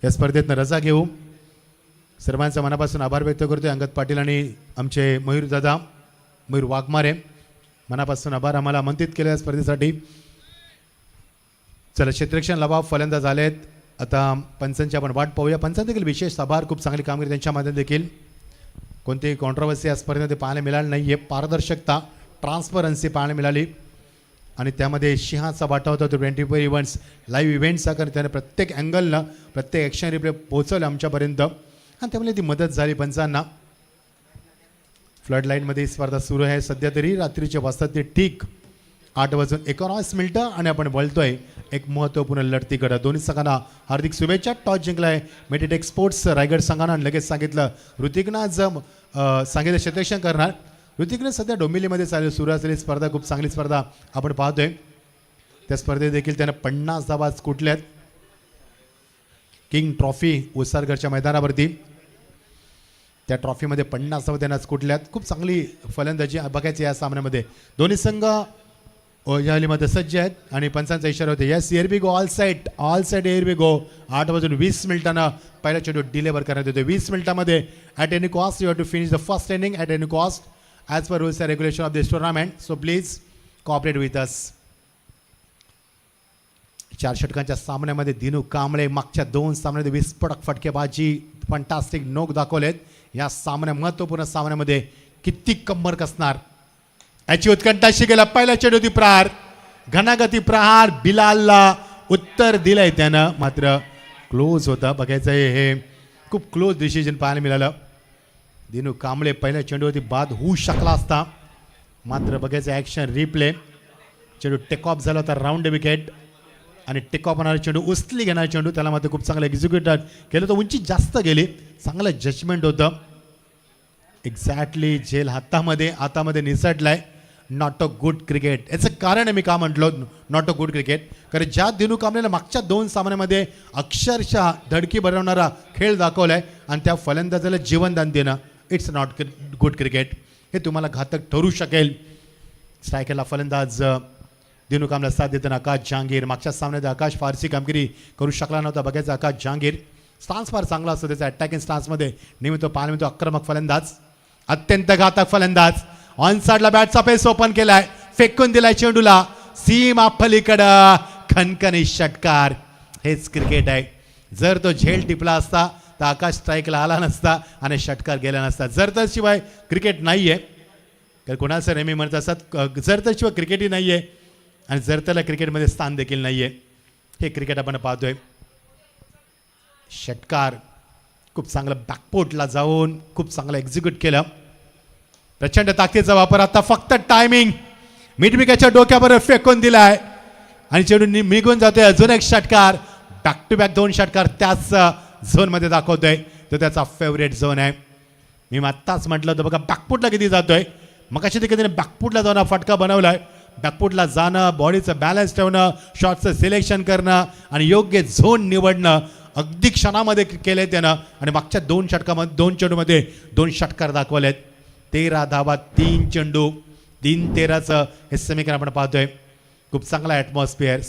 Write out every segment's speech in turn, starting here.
या स्पर्धेतनं रजा घेऊ. सर्वांचा मनापासून आभार व्यक्त करतोय. अंगद पाटील आणि आमचे मयूर दादा, मयूर वाघमारे, मनापासून आभार आम्हाला आमंत्रित केले या स्पर्धेसाठी. चला, क्षेत्ररक्षण लबाब फलंदाज आलेत. आता पंचांची आपण वाट पाहूया. पंचांत देखील विशेष आभार, खूप चांगली कामगिरी त्यांच्या माध्यमातून देखील. कोणतीही कॉन्ट्रोवर्सी या स्पर्धेमध्ये पाहायला मिळाली नाही आहे. पारदर्शकता, ट्रान्सपरन्सी पाहायला मिळाली आणि त्यामध्ये सिंहाचा वाटा होता तो 24 इव्हेंट्स लाईव्ह इव्हेंट्सचा. कारण त्याने प्रत्येक अँगलनं प्रत्येक ॲक्शन रिप्ले पोहोचवलं आमच्यापर्यंत आणि त्यामुळे ती मदत झाली पंचांना. फ्लड लाईनमध्ये ही स्पर्धा सुरू आहे सध्या तरी. रात्रीचे वाजतात ते ठीक 8:19 आणि आपण बोलतोय एक महत्त्वपूर्ण लढतीकडं. दोन्ही संघांना हार्दिक शुभेच्छा. टॉस जिंकलाय मेडिटेक स्पोर्ट्स रायगड संघानं आणि लगेच सांगितलं ऋतिकनं सांगितलं क्षेत्ररक्षण करणार. ऋतिकने सध्या डोंबिवलीमध्ये सुरू असलेली स्पर्धा, खूप चांगली स्पर्धा आपण पाहतोय. त्या स्पर्धेत देखील त्यानं 50 धावा कुठल्यात. किंग ट्रॉफी उसारगडच्या मैदानावरती त्या ट्रॉफीमध्ये 50 धावा त्यांना कुठल्यात. खूप चांगली फलंदाजी बघायची या सामन्यामध्ये. दोन्ही संघ मध्ये सज्ज आहेत आणि पंचांचा इशारा होते. Yes, air B go, all side air B go. 8:20 पहिला चेंडू डिलेवर करण्यात येतो. 20 मिनिटांमध्ये at any cost you have to finish the first inning at any cost as per rules and regulation of this tournament. So please cooperate with us. 4 षटकांच्या सामन्यामध्ये दिनू कांबळे मागच्या 2 सामन्यामध्ये विस्फोटक फटकेबाजी, fantastic नोक दाखवलेत. या महत्त्वपूर्ण सामन्यामध्ये किती कंबर कसणार याची उत्कंठा शिकेला. पहिला चेंडू प्रहार, घनागती प्रहार, बिलालला उत्तर दिलंय त्यानं, मात्र क्लोज होता. बघायचं हे खूप क्लोज डिसिजन पाहायला मिळालं. दिनू कांबळे पहिल्या चेंडूवरती बाद होऊ शकला असता, मात्र बघायचं ॲक्शन रिप्ले. चेंडू टेक ऑफ झाला होता, राऊंड विकेट आणि टेक ऑफ होणारा चेंडू उचली घेणारा चेंडू त्याला मात्र खूप चांगलं एक्झिक्यूट केलं. तर उंची जास्त गेली, चांगलं जजमेंट होतं. एक्झॅक्टली झेल हातामध्ये निसटलाय. Not a good cricket. याचं कारण आहे मी का म्हटलो नॉट अ गुड क्रिकेट, कारण ज्या दिनू कांबळेला मागच्या 2 सामन्यामध्ये अक्षरशः धडकी भरवणारा खेळ दाखवलाय आणि त्या फलंदाजाला जीवनदान देणं, इट्स नॉट गुड क्रिकेट. हे तुम्हाला घातक ठरू शकेल. स्ट्रायकरला फलंदाज दिनू कांबळेला साथ देताना आकाश जहांगीर. मागच्या सामन्यात आकाश फारशी कामगिरी करू शकला नव्हता. बघायचं आकाश जहांगीर स्टान्स फार चांगला असतो त्याचा. अटॅकिंग स्टान्समध्ये नेहमी तो पाहायला मिळतो. आक्रमक फलंदाज, अत्यंत घातक फलंदाज. ऑन साइडला बॅटचा पेस ओपन केलाय, फेकून दिलाय चेंडूला सीमा पलीकडं, खणखणीत षटकार. हेच क्रिकेट आहे. जर तो झेल टिपला असता तर आकाश स्ट्राईकला आला नसता आणि षटकार गेला नसता. जर तर शिवाय क्रिकेट नाही आहे, तर कोणाला सर नेहमी म्हणत असतात जर तर शिवाय क्रिकेटही नाही आहे आणि जर त्याला क्रिकेटमध्ये स्थान देखील नाही आहे. हे क्रिकेट आपण पाहतोय. षटकार खूप चांगलं बॅकपोर्टला जाऊन खूप चांगलं एक्झिक्यूट केलं. प्रचंड ताकदीचा वापर. आता फक्त टायमिंग मिडविकेटच्या डोक्यावर फेकून दिलाय आणि चेंडू निघून जातोय. अजून एक षटकार, बॅक टू बॅक 2 षटकार त्याच झोनमध्ये दाखवतोय. तो त्याचा फेवरेट झोन आहे. मी आत्ताच म्हटलं होतं बघा बॅकफूटला किती जातोय. मग अशा तिकडे बॅकफूटला जाऊन फटका बनवलाय. बॅकफूटला जाणं, बॉडीचं बॅलन्स ठेवणं, शॉटचं सिलेक्शन करणं आणि योग्य झोन निवडणं अगदी क्षणामध्ये केलंय त्यानं. आणि मागच्या 2 षटकामध्ये 2 चेंडूमध्ये 2 षटकार दाखवलेत. 13 धावा, 3 चेंडू, 3-13चं हे समीकरण आपण पाहतोय. खूप चांगला ॲटमॉस्फिअर,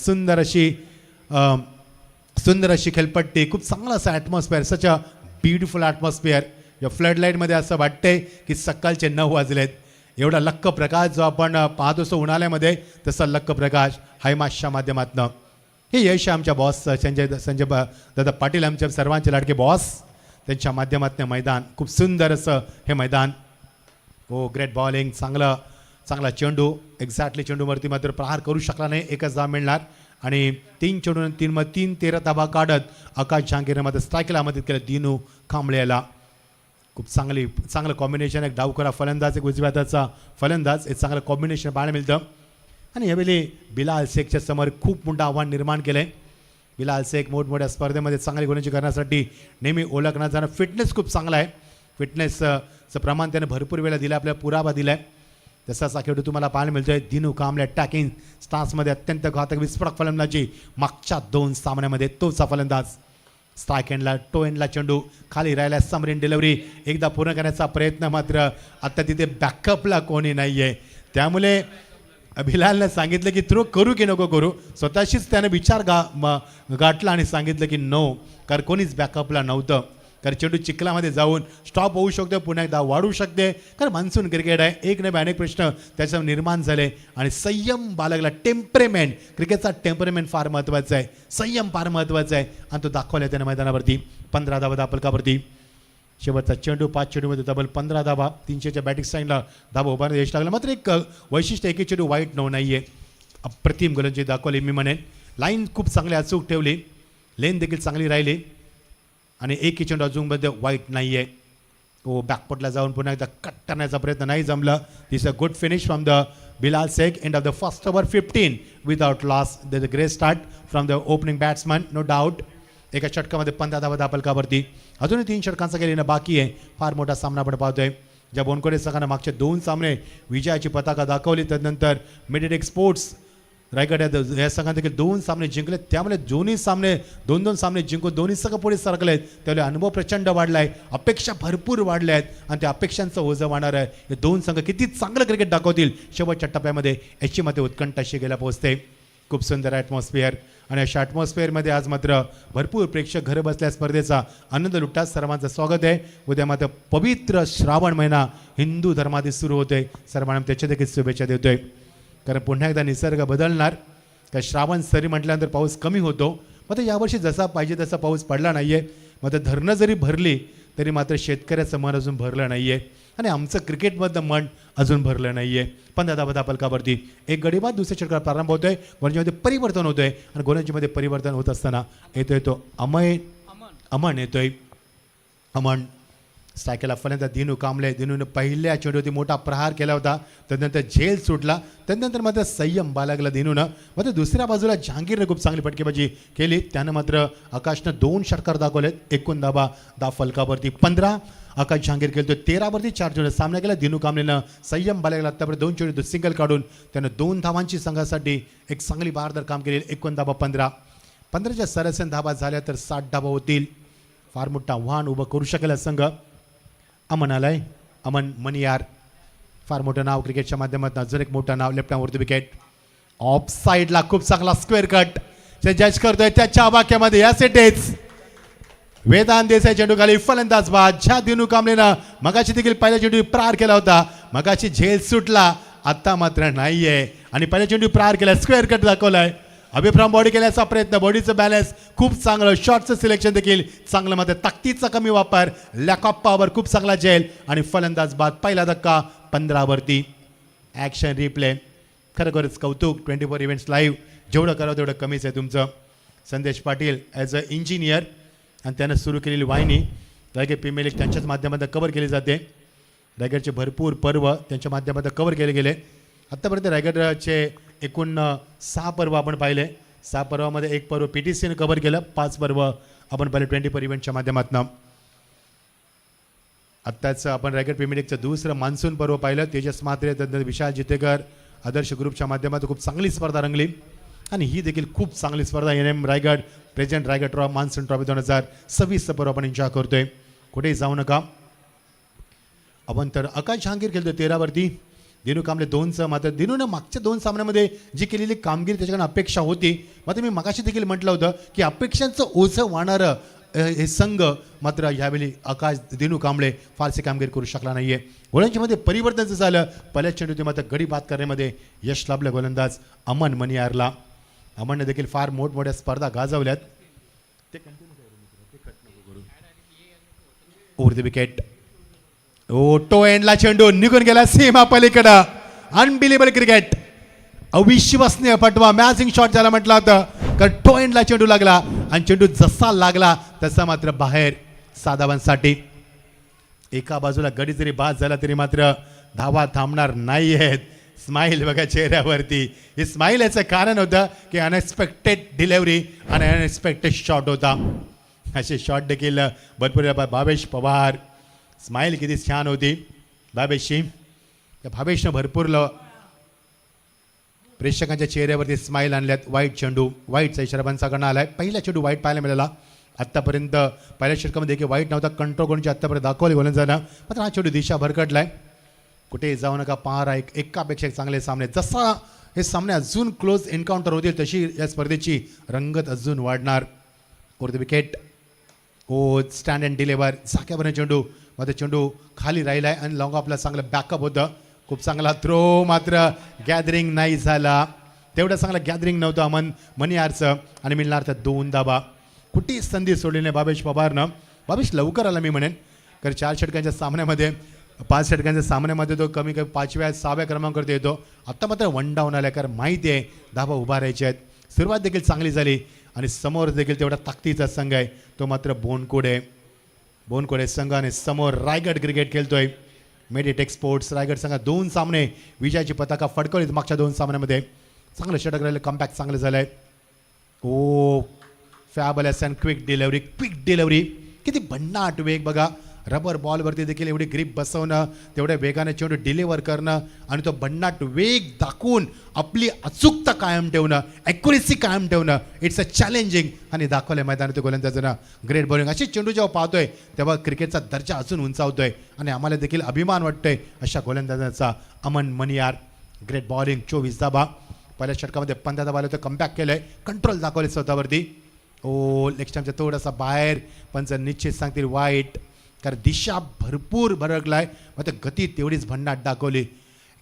सुंदर अशी खेळपट्टी, खूप चांगलं असं atmosphere, such a beautiful atmosphere. या फ्लड लाईटमध्ये असं वाटतंय की सकाळचे 9 वाजलेत. एवढा लक्क प्रकाश जो आपण पाहत असतो उन्हाळ्यामध्ये, तसा लक्क प्रकाश हायमासच्या माध्यमातून. हे यश आमच्या बॉस संजय दादा पाटील, आमच्या सर्वांचे लाडके बॉस, त्यांच्या माध्यमातून मैदान खूप सुंदर असं हे मैदान. हो, ग्रेट बॉलिंग, चांगला चेंडू. एक्झॅक्टली चेंडूवरती मात्र प्रहार करू शकला नाही. 1च धाव मिळणार आणि 3 चेंडू 13 धावा काढत आकाश जहांगीरने मात्र स्ट्राईकला मदत केलं दिनू कांबळेला. खूप चांगलं कॉम्बिनेशन. एक डावखोरा फलंदाज, एक उजव्या हाताचा फलंदाज, हे चांगलं कॉम्बिनेशन पाहायला मिळतं. आणि यावेळी बिलाल शेखच्या समोर खूप मोठं आव्हान निर्माण केलं आहे. बिलाल शेख मोठमोठ्या स्पर्धेमध्ये चांगली गुणांची करण्यासाठी नेहमी ओळखण्यात जाणं. फिटनेस खूप चांगला आहे. फिटनेसचं प्रमाण त्याने भरपूर वेळा दिलं, आपल्याला पुरावा दिला आहे. तसाच खेळू तुम्हाला पाहायला मिळतोय. दिनू कांबळे अटॅकिंग स्टान्समध्ये अत्यंत घातक विस्फोटक फलंदाजी. मागच्या 2 सामन्यामध्ये तोचा फलंदाज. स्ट्राईक एंडला, टो एंडला चेंडू खाली राहिला. समरीन डिलिव्हरी एकदा पूर्ण करण्याचा प्रयत्न, मात्र आता तिथे बॅकअपला कोणी नाही आहे. त्यामुळे बिलालने सांगितलं की थ्रो करू की नको करू. स्वतःशीच त्याने विचार गाठला आणि सांगितलं की नो, कारण कोणीच बॅकअपला नव्हतं. कारण चेंडू चिखलामध्ये जाऊन स्टॉप होऊ शकतो, पुन्हा एकदा वाढू शकते. कारण मान्सून क्रिकेट आहे, एक नाही अनेक प्रश्न त्याच्यावर निर्माण झाले. आणि संयम बाळगला, टेम्परेमेंट, क्रिकेटचा टेम्परेमेंट फार महत्त्वाचा आहे, संयम फार महत्त्वाचा आहे आणि तो दाखवला त्याने मैदानावरती. 15 धावा दापलकावरती. शेवटचा चेंडू 5 चेंडूमध्ये डबल 15 धावा. 300च्या बॅटिंग स्टाईलला धावा उभारण्यात यश लागला. मात्र एक वैशिष्ट्य, एक चेंडू वाईट नाही आहे. अप्रतिम गोलंदाजी दाखवली मी म्हणेन. लाईन खूप चांगली अचूक ठेवली, लेन देखील चांगली राहिली आणि एकही चेंडू अजूनमध्ये वाईट नाही आहे. तो बॅकपटला जाऊन पुन्हा एकदा कट करण्याचा प्रयत्न नाही जमला. This a good finish from the Bilal Shaikh. End of the first over 15 without loss. The great start from the opening batsman, no doubt. एका षटकामध्ये 15 धावा दापलकावरती. अजूनही 3 षटकांचा गेलेलं बाकी आहे. फार मोठा सामना आपण पाहतोय. ज्या बोनकोडे संघानं मागचे 2 सामने विजयाची पताका दाखवली, त्यानंतर मिडटेक स्पोर्ट्स रायगड या संघात देखील 2 सामने जिंकले. त्यामुळे दोन्ही सामने 2-2 सामने जिंकून दोन्ही संघ पुढे सरकले आहेत. त्यामुळे अनुभव प्रचंड वाढला आहे, अपेक्षा भरपूर वाढल्या आहेत आणि त्या अपेक्षांचं ओझं वाढणार आहे. हे 2 संघ किती चांगलं क्रिकेट दाखवतील शेवटच्या टप्प्यामध्ये याची मते उत्कंठाशी गेला पोहोचते. खूप सुंदर ॲटमॉस्फिअर आणि अशा ॲटमॉस्फिअरमध्ये आज मात्र भरपूर प्रेक्षक घर बसल्या स्पर्धेचा आनंद लुटतात. सर्वांचं स्वागत आहे. उद्या मात्र पवित्र श्रावण महिना हिंदू धर्मातील सुरू होतोय. सर्वांना त्याच्या देखील शुभेच्छा देतोय. कारण पुन्हा एकदा निसर्ग बदलणार. तर श्रावण सरी म्हटल्यानंतर पाऊस कमी होतो. मात्र यावर्षी जसा पाहिजे तसा पाऊस पडला नाही आहे. मात्र धरणं जरी भरली तरी मात्र शेतकऱ्याचं मन अजून भरलं नाही आहे आणि आमचं क्रिकेटमधलं मन अजून भरलं नाही आहे. 15 धावा दापलकावरती. एक गडी बाद दुसऱ्या षटकाला प्रारंभ होतो आहे. गोलंदाजीमध्ये परिवर्तन होतं आहे आणि गोलंदाजीमध्ये परिवर्तन होत असताना येतोय तो अमन येतोय. अमन स्ट्रायकला फलंदाज दिनू कांबळे. दिनूने पहिल्या चेंडूवरती मोठा प्रहार केला होता, त्यानंतर झेल सुटला, त्यानंतर मात्र संयम बाळगला दिनूनं. मात्र दुसऱ्या बाजूला जहांगीरने खूप चांगली फटकेबाजी केली. त्यानं मात्र आकाशनं 2 षटकार दाखवलेत. 21 धावा दाफलकावरती. 15 आकाश जहांगीर केलं 13वरती 4 चेंडू सामना केला. दिनू कांबळेनं संयम बाळगला. आतापर्यंत 2 चेंडू सिंगल काढून त्यानं 2 धावांची संघासाठी एक चांगली बहारदार काम केले. 51 धावा 15च्या सरासरी धावा झाल्या तर 60 धावा होतील. फार मोठं आव्हान उभं करू शकेल संघ. अमन आलाय, अमन मनियार, फार मोठं नाव क्रिकेटच्या माध्यमातून. अजून एक मोठं नाव. लेफ्ट वरती विकेट. ऑफ साईडला खूप चांगला स्क्वेअर कट जज करतोय त्याच्या वाक्यामध्ये. या सेटेच वेदांत देसाई चेंडू खाली फलंदाज बाद. ज्या दिनू कांबळेनं मगाशी देखील पहिल्या चेंडू प्रहार केला होता, मगाशी झेल सुटला, आता मात्र नाहीये आणि पहिल्या चेंडू प्रहार केला, स्क्वेअर कट दाखवलाय. अभिप्राम बॉडी केल्याचा प्रयत्न, बॉडीचं बॅलन्स खूप चांगलं, शॉटचं सिलेक्शन देखील चांगलं, मात्र ताकदीचा कमी वापर, लॅक ऑफ पॉवर, खूप चांगला झेल आणि फलंदाज बाद. पहिला धक्का 15वरती. Action replay. खरोखरच कौतुक. 24 इव्हेंट्स लाईव्ह जेवढं करावं तेवढं कमीच आहे तुमचं. संदेश पाटील ॲज अ इंजिनियर आणि त्यानं सुरू केलेली वाहिनी रायगड प्रीमियर लीग त्यांच्याच माध्यमातून कव्हर केली जाते. रायगडचे भरपूर पर्व त्यांच्या माध्यमातून कव्हर केले गेले. आत्तापर्यंत रायगडचे एकूण 6 पर्व आपण पाहिले. 6 पर्वामध्ये 1 पर्व PTCने कव्हर केलं. 5 पर्व आपण पाहिले 24 इव्हेंटच्या माध्यमातून. आत्ताच आपण रायगड प्रीमियर लीगचं दुसरं मान्सून पर्व पाहिलं. तेजस म्हात्रे, विशाल जितेकर, आदर्श ग्रुपच्या माध्यमातून खूप चांगली स्पर्धा रंगली आणि ही देखील खूप चांगली स्पर्धा NM Raigad present Raigad trophy monsoon trophy 2026 पर्व आपण एन्जॉय करतोय. कुठेही जाऊ नका. आपण तर आकाश जहांगीर खेळतोय 13वरती. दिनू कांबळे 2चं. मात्र दिनूनं मागच्या 2 सामन्यामध्ये जी केलेली कामगिरी त्याच्याकडे अपेक्षा होती. मात्र मी मगाशी देखील म्हटलं होतं की अपेक्षांचं ओझं वाहणारं हे संघ मात्र ह्यावेळी आकाश दिनू कांबळे फारशी कामगिरी करू शकला नाही आहे. गोलंदाजीमध्ये परिवर्तन झालं. पहिल्याच चेंडूमध्ये मात्र गडी बाद करण्यामध्ये यश लाभलं गोलंदाज अमन मनियारला. अमनने देखील फार मोठमोठ्या स्पर्धा गाजवल्यात. Over the wicket. टो एंडला चेंडू निघून गेला सीमा पलीकडं. Unbelievable cricket. अविश्वसनीय फटवा, मॅचिंग शॉट ज्याला म्हटलं होतं. कारण टो एंडला चेंडू लागला आणि चेंडू जसा लागला तसा मात्र बाहेर 6 धावांसाठी. एका बाजूला गडी जरी बाद झाला तरी मात्र धावा थांबणार नाही आहेत. स्माईल बघा चेहऱ्यावरती. हे स्माईल याचं कारण होतं की अनएक्सपेक्टेड डिलेव्हरी आणि अनएक्सपेक्टेड शॉट होता. असे शॉट देखील भरपूर. भावेश पवार, स्माईल किती छान होती भावेशची. त्या भावेशनं भरपूर प्रेक्षकांच्या चेहऱ्यावरती स्माईल आणल्यात. वाईट चेंडू, वाईटचा इशारा पंचाकडनं आलाय. पहिला चेंडू वाईट पाहायला मिळाला. आत्तापर्यंत पहिल्या षटकामध्ये देखील वाईट नव्हता. कंट्रोल करूनची आत्तापर्यंत दाखवले गोलंदाजानं. मात्र हा चेंडू दिशा भरकटलाय. कुठेही जाऊ नका. पार एकापेक्षा एक चांगले सामने. जसा हे सामने अजून क्लोज एन्काउंटर होतील तशी या स्पर्धेची रंगत अजून वाढणार. Over the wicket. Oh stand and deliver झाक्यापर्यंत चेंडू, मध्ये चेंडू खाली राहिला आहे आणि लॉंग ऑफला चांगलं बॅकअप होतं. खूप चांगला थ्रो, मात्र गॅदरिंग नाही झाला. तेवढं चांगलं गॅदरिंग नव्हतं मनियारचं आणि मिळणार तर 2 धाबा. कुठेही संधी सोडली नाही बाबेश पवारनं. बाबेश लवकर आला मी म्हणेन, कारण 4 षटकांच्या सामन्यामध्ये 5 षटकांच्या सामन्यामध्ये तो कमी 5व्या 6व्या क्रमांकावरती येतो. आत्ता मात्र 1 डाऊन आला, कारण माहिती आहे धाबा उभा राहायचे आहेत. सुरुवात देखील चांगली झाली आणि समोर देखील तेवढा ताकदीचा संघ आहे तो मात्र बोनकोडे संघ आणि समोर रायगड क्रिकेट खेळतोय. मेडिटेक स्पोर्ट्स रायगड संघ 2 सामने विजयाची पताका फडकवलीत मागच्या 2 सामन्यामध्ये. चांगलं षटक राहिलं, कमबॅक चांगलं झालं आहे. ओ फॅबलस अँड क्विक डिलेवरी. किती भन्नाट वेग बघा. रबर बॉलवरती देखील एवढी ग्रीप बसवणं, तेवढ्या वेगाने चेंडू डिलिव्हर करणं आणि तो भन्नाट वेग दाखवून आपली अचूकता कायम ठेवणं, ॲक्युरेसी कायम ठेवणं, इट्स अ चॅलेंजिंग. आणि दाखवलं मैदानात गोलंदाजांना ग्रेट बॉलिंग. अशी चेंडू जेव्हा पाहतोय तेव्हा क्रिकेटचा दर्जा अजून उंचावतोय आणि आम्हाला देखील अभिमान वाटतोय अशा गोलंदाजांचा. अमन मनियार ग्रेट बॉलिंग, 24 धाबा. पहिल्या षटकामध्ये 15 धाबा आले, कमबॅक केलंय, कंट्रोल दाखवले स्वतःवरती. ओ नेक्स्ट टाइमचा थोडासा बाहेर, पंच निश्चित सांगतील वाईट, कारण दिशा भरपूर भरकलाय, मात्र गती तेवढीच भन्नाट दाखवली.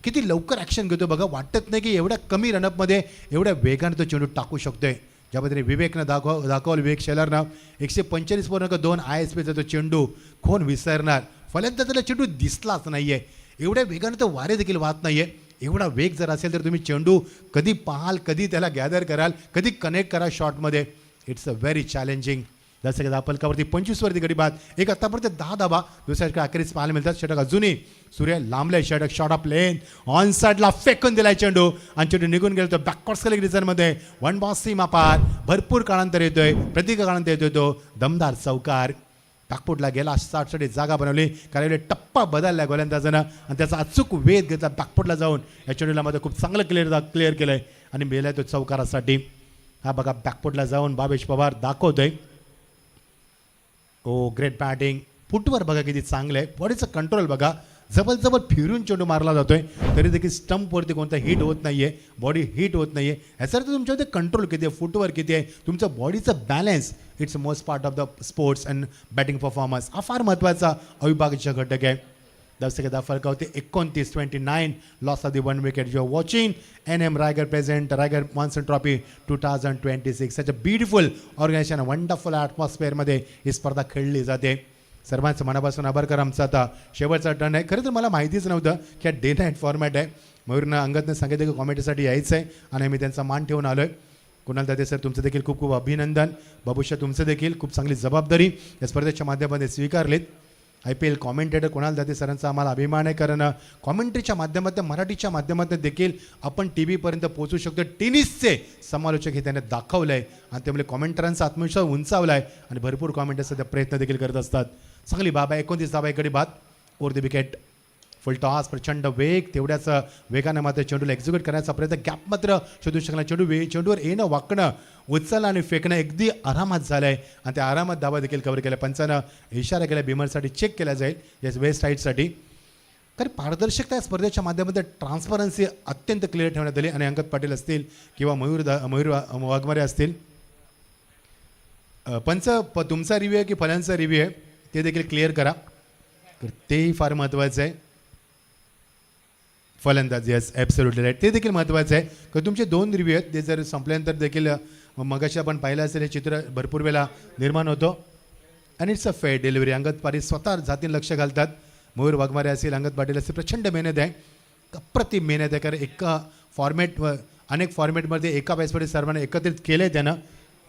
किती लवकर ॲक्शन घेतो बघा. वाटत नाही की एवढ्या कमी रनअपमध्ये एवढ्या वेगाने तो चेंडू टाकू शकतोय. ज्यामध्ये विवेकनं दाखवलं विवेक शेलरनं 145.2 ISPचा तो चेंडू कोण विसरणार. फलंदाजाला चेंडू दिसलाच नाही आहे. एवढ्या वेगाने तो वारे देखील वाहत नाही आहे. एवढा वेग जर असेल तर तुम्ही चेंडू कधी पाहाल, कधी त्याला गॅदर कराल, कधी कनेक्ट करा शॉटमध्ये. It's a very challenging. जसं की पलकावरती 25वरती गडी बाद, एक आत्तापर्यंत 10 धाबा दुसऱ्या षटकात अखेरीस पाहायला मिळतात. षटक अजूनही सूर्य लांबले, षटक शॉट ऑफ लेन ऑन साईडला फेकून दिलाय चेंडू आणि चेंडू निघून गेलो. तो बॅकवर्ड स्कलिंग रिझनमध्ये 1 बॉल सीमा पार. भरपूर काळांतर येतोय, प्रत्येक काळांतर येतोय तो दमदार चौकार. बॅकफुटला गेला, 60 जागा बनवली, कारण टप्पा बदलला गोलंदाजानं आणि त्याचा अचूक वेध घेतला. बॅकफुटला जाऊन या चेंडूला मध्ये खूप चांगलं क्लिअर केलंय आणि मेलाय तो चौकारासाठी. हा बघा बॅकफुटला जाऊन बाबेश पवार दाखवतोय. ओ ग्रेट बॅटिंग. फुटवर बघा किती चांगलं आहे. बॉडीचं कंट्रोल बघा, जबरजबर फिरून चेंडू मारला जातोय, तरी देखील स्टंपवरती कोणता हिट होत नाहीये, बॉडी हिट होत नाहीये. याचा अर्थ तुमच्यामध्ये कंट्रोल किती आहे, फुटवर किती आहे, तुमचं बॉडीचं balance. It's most part of the sports and batting performance. हा फार महत्त्वाचा अविभाज्य घटक आहे. 10 सेकंदा फरकावरती 29-29 loss of the 1 wicket. You are watching NM Raigad present Raigad monsoon trophy 2026. Such a beautiful organisation, wonderful ॲटमॉस्फिअरमध्ये ही स्पर्धा खेळली जाते. सर्वांचं मनापासून आभार कर. आमचा आता शेवटचा टर्न आहे. खरं तर मला माहितीच नव्हतं की हा डे नाईट फॉर्मॅट आहे. मयूरनं अंगदनं सांगितलं की कॉमेंटसाठी यायचं आहे आणि मी त्यांचा मान ठेवून आलो आहे. कुणाल दाते सर तुमचं देखील खूप खूप अभिनंदन. बाबूशा तुमचं देखील खूप चांगली जबाबदारी या स्पर्धेच्या माध्यमामध्ये स्वीकारलीत. IPL कॉमेंटेटर कुणाल दाते सरांचा आम्हाला अभिमान आहे, कारण कॉमेंट्रीच्या माध्यमातून मराठीच्या माध्यमातून देखील आपण TV पर्यंत पोहोचू शकतो. टेनिसचे समालोचक हे त्याने दाखवलं आहे आणि त्यामुळे कॉमेंटरांचा आत्मविश्वास उंचावला आहे आणि भरपूर कॉमेंटर्स सध्या प्रयत्न देखील करत असतात. चांगली बाब आहे. 29 धाबा इकडे बाद. Over the wicket. Full toss, प्रचंड वेग, तेवढ्याच वेगानं मात्र चेंडूला एक्झिक्यूट करण्याचा प्रयत्न. गॅप मात्र शोधू शकला. चेंडूवर येणं, वाकणं, उचलणं आणि फेकणं अगदी आरामात झालं आहे आणि त्या आरामात धाबा देखील कव्हर केला. पंचानं इशारा केला बिमरसाठी चेक केला जाईल या वेस्ट साईडसाठी. कारण पारदर्शकता या स्पर्धेच्या माध्यमातून ट्रान्सपरन्सी अत्यंत क्लिअर ठेवण्यात आली आणि अंगद पाटील असतील किंवा मयूर वाघमारे असतील. पंच तुमचा रिव्ह्यू आहे की फलांचा रिव्ह्यू आहे ते देखील क्लिअर करा, तेही फार महत्त्वाचं आहे. फलंदाज येस ॲब्सोल्युटली राईट, ते देखील महत्त्वाचं आहे. कारण तुमचे 2 रिव्ह्यू आहेत, ते जर संपल्यानंतर देखील मगाशी आपण पाहिलं असेल हे चित्र भरपूर वेळा निर्माण होतं. आणि it's a fair delivery. Angad Patil स्वतः जातीन लक्ष घालतात. मयूर वाघमारे असेल, अंगद पाटील असेल, प्रचंड मेहनत आहे, अप्रतिम मेहनत आहे. कारण एका फॉर्मॅट अनेक फॉर्मॅटमध्ये एका बॅट्समध्ये सर्वांना एकत्रित केलं आहे त्यानं.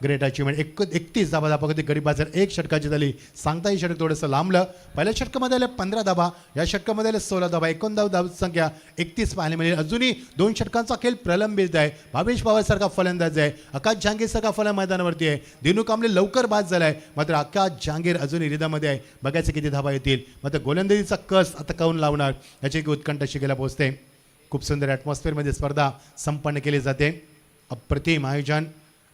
Great achievement. 31 धाबा दाखवते गडी बाजार. 1 षटकाची झाली. सांगताही षटक थोडंसं लांबलं. पहिल्या षटकामध्ये आले 15 धाबा, या षटकामध्ये आले 16 धाबा. 89 धाव संख्या 31 पाहायला मिळेल. अजूनही 2 षटकांचा खेळ प्रलंबित आहे. भावेश पवारसारखा फलंदाज आहे, आकाश जहांगीरसारखा फलंदाज मैदानावरती आहे. दिनू कांबळे लवकर बाद झाला आहे, मात्र आकाश जहांगीर अजूनही रिदामध्ये आहे. बघायचं किती धाबा येतील. मात्र गोलंदाजीचा कस आता काऊन लावणार याची उत्कंठा शिकायला पोहोचते. खूप सुंदर ॲटमॉस्फिअरमध्ये स्पर्धा संपन्न केली जाते. अप्रतिम आयोजन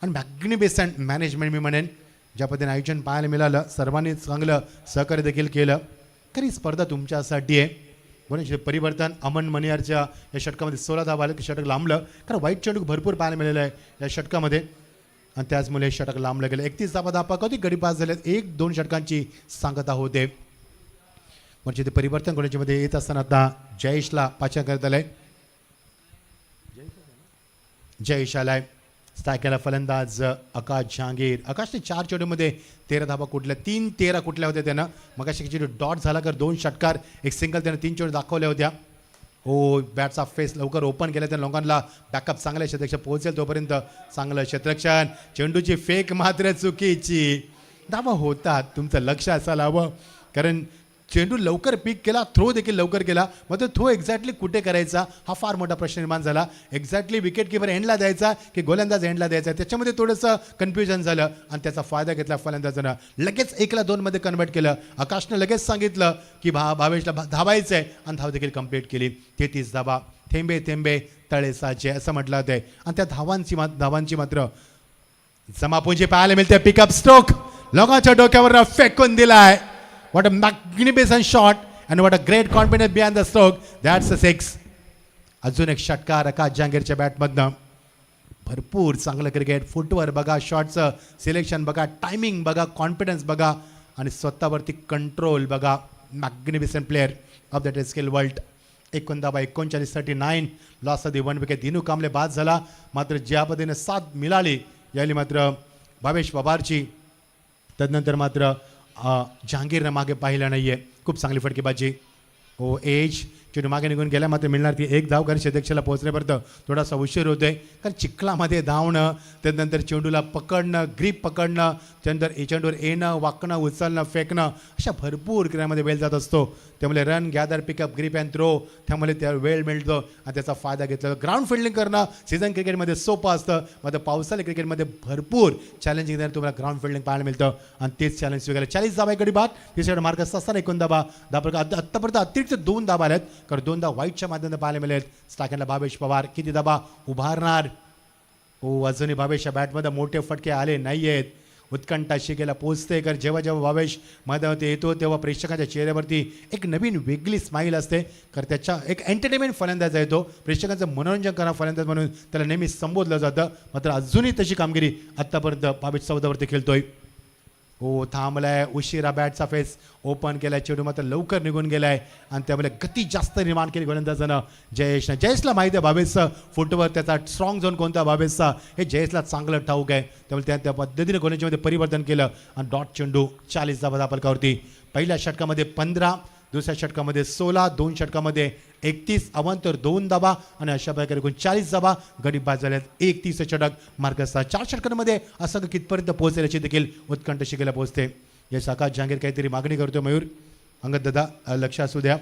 आणि मॅग्निफिसंट मॅनेजमेंट मी म्हणेन. ज्या पद्धतीने आयोजन पाहायला मिळालं, सर्वांनी चांगलं सहकार्य देखील केलं. खरी स्पर्धा तुमच्यासाठी आहे. म्हणून परिवर्तन अमन मनियारच्या या षटकामध्ये 16 धावा आले की षटक लांबलं, कारण वाईट चेंडू भरपूर पाहायला मिळालेलं आहे या षटकामध्ये आणि त्याचमुळे षटक लांबलं गेलं. 31 धावा धापा कधी गडी पास झाल्यात, 1-2 षटकांची सांगता होते. म्हणजे ते परिवर्तन कोणाच्यामध्ये येत असताना आता जयेशला पाचा करत आलंय. जयेश आलाय. स्ट्रायकरला फलंदाज आकाश जहांगीर. आकाशने 4 चेंडूमध्ये 13 धाबा कुठल्या, 3-13 कुठल्या होत्या त्यानं. मग अशी चेंडू डॉट झाला तर 2 षटकार, एक सिंगल त्यानं 3 चेंडू दाखवल्या होत्या. हो, बॅटचा फेस लवकर ओपन केला त्या लोकांना बॅकअप चांगल्या क्षेत्ररक्षण पोहोचेल तोपर्यंत चांगलं क्षेत्ररक्षण. चेंडूची फेक मात्र चुकीची. धाबा होतात, तुमचं लक्ष असायला हवं, कारण चेंडू लवकर पिक केला, थ्रो देखील लवकर केला. मग तो थ्रो एक्झॅक्टली कुठे करायचा हा फार मोठा प्रश्न निर्माण झाला. एक्झॅक्टली विकेट किपर एंडला द्यायचा की गोलंदाज एंडला द्यायचा, त्याच्यामध्ये थोडंसं कन्फ्युजन झालं आणि त्याचा फायदा घेतला फलंदाजानं. लगेच 1-2 मध्ये कन्वर्ट केलं. आकाशनं लगेच सांगितलं की भावेशला धावायचं आहे आणि धाव देखील कंप्लीट केली. 33 धावा, थेंबे थेंबे तळे साचे असं म्हटलं होतं. आणि त्या धावांची मात्र जमापुंजी पाहायला मिळते. पिकअप स्ट्रोक लोकांच्या डोक्यावर फेकून दिलाय. What a magnificent shot and what a great confidence behind the stroke. That's a 6. अजून एक षटकार आकाश जहांगीरच्या बॅटमधनं. भरपूर चांगलं क्रिकेट. फुटवर बघा, शॉटचं सिलेक्शन बघा, टायमिंग बघा, कॉन्फिडन्स बघा आणि स्वतःवरती कंट्रोल बघा. Magnificent player of the test skill world. 39 loss of the 1 wicket. Dinu Kamble बाद झाला, मात्र ज्या पद्धतीने साथ मिळाली याली मात्र भावेश पवारची. तदनंतर मात्र जहांगीरनं मागे पाहिलं नाही आहे. खूप चांगली फटकेबाजी. हो, एज चेंडू मागे निघून गेला, मात्र मिळणार ती 1 धाव. कारण क्षेत्ररक्षणाला पोहोचण्यापर्यंत थोडासा उशीर होतोय, कारण चिखलामध्ये धावणं, त्यानंतर चेंडूला पकडणं, ग्रीप पकडणं, त्यानंतर चेंडूवर येणं, वाकणं, उचलणं, फेकणं, अशा भरपूर क्रियामध्ये वेळ जात असतो. त्यामुळे run gather, pickup, grip and throw, त्यामुळे त्यावर वेळ मिळतो आणि त्याचा फायदा घेतला. ग्राउंड फिल्डिंग करणं सीझन क्रिकेटमध्ये सोपं असतं, मात्र पावसाळी क्रिकेटमध्ये भरपूर चॅलेंजिंग तुम्हाला ग्राउंड फिल्डिंग पाहायला मिळतं आणि तेच चॅलेंज स्वीकारलं. 40 धावा गडी बाद. तिसऱ्या मार्कस असताना 19 धावा आत्तापर्यंत अतिरिक्त 2 धावा आल्यात, कारण 2 धावा वाईटच्या माध्यमातून पाहायला मिळेल. स्टार्किंगला भावेश पवार किती धावा उभारणार. हो, अजूनही भावेशच्या बॅटमध्ये मोठे फटके आले नाही आहेत. उत्कंठा शिकेला पोचते, कारण जेव्हा जेव्हा भावेश मैदानावरती येतो तेव्हा प्रेक्षकाच्या चेहऱ्यावरती एक नवीन वेगळी स्माईल असते, कारण त्याच्या एक एंटरटेनमेंट फलंदाज आहे तो. प्रेक्षकांचं मनोरंजन करणारा फलंदाज म्हणून त्याला नेहमी संबोधलं जातं. मात्र अजूनही तशी कामगिरी आत्तापर्यंत भावेश चौदावरती खेळतोय. हो, थांबलाय. उशिरा बॅटचा फेस ओपन केलाय. चेंडू मात्र लवकर निघून गेलाय आणि त्यामुळे गती जास्त निर्माण केली गोलंदाजानं जयेशनं. जयेशला माहिती आहे भावेशचं फुटवर त्याचा स्ट्रॉंग झोन कोणता भावेशचा हे जयेशला चांगलं ठाऊक आहे. त्यामुळे त्या पद्धतीने गोलंदाजीमध्ये परिवर्तन केलं आणि डॉट चेंडू 40 धावा फलकावरती. पहिल्या षटकामध्ये 15, दुसऱ्या षटकामध्ये 16, 2 षटकामध्ये 31, अवांतर 2 धावा आणि अशा प्रकारे एकूण 40 धावा गडी बाद झाल्यात. 31 षटक मार्गस्थ. 4 षटकांमध्ये असं कितपर्यंत पोहोचेल याची देखील उत्कंठ शिकेला पोहोचते. यश आकाश जहांगीर काहीतरी मागणी करतो. मयूर अंगद दादा लक्ष असू द्या.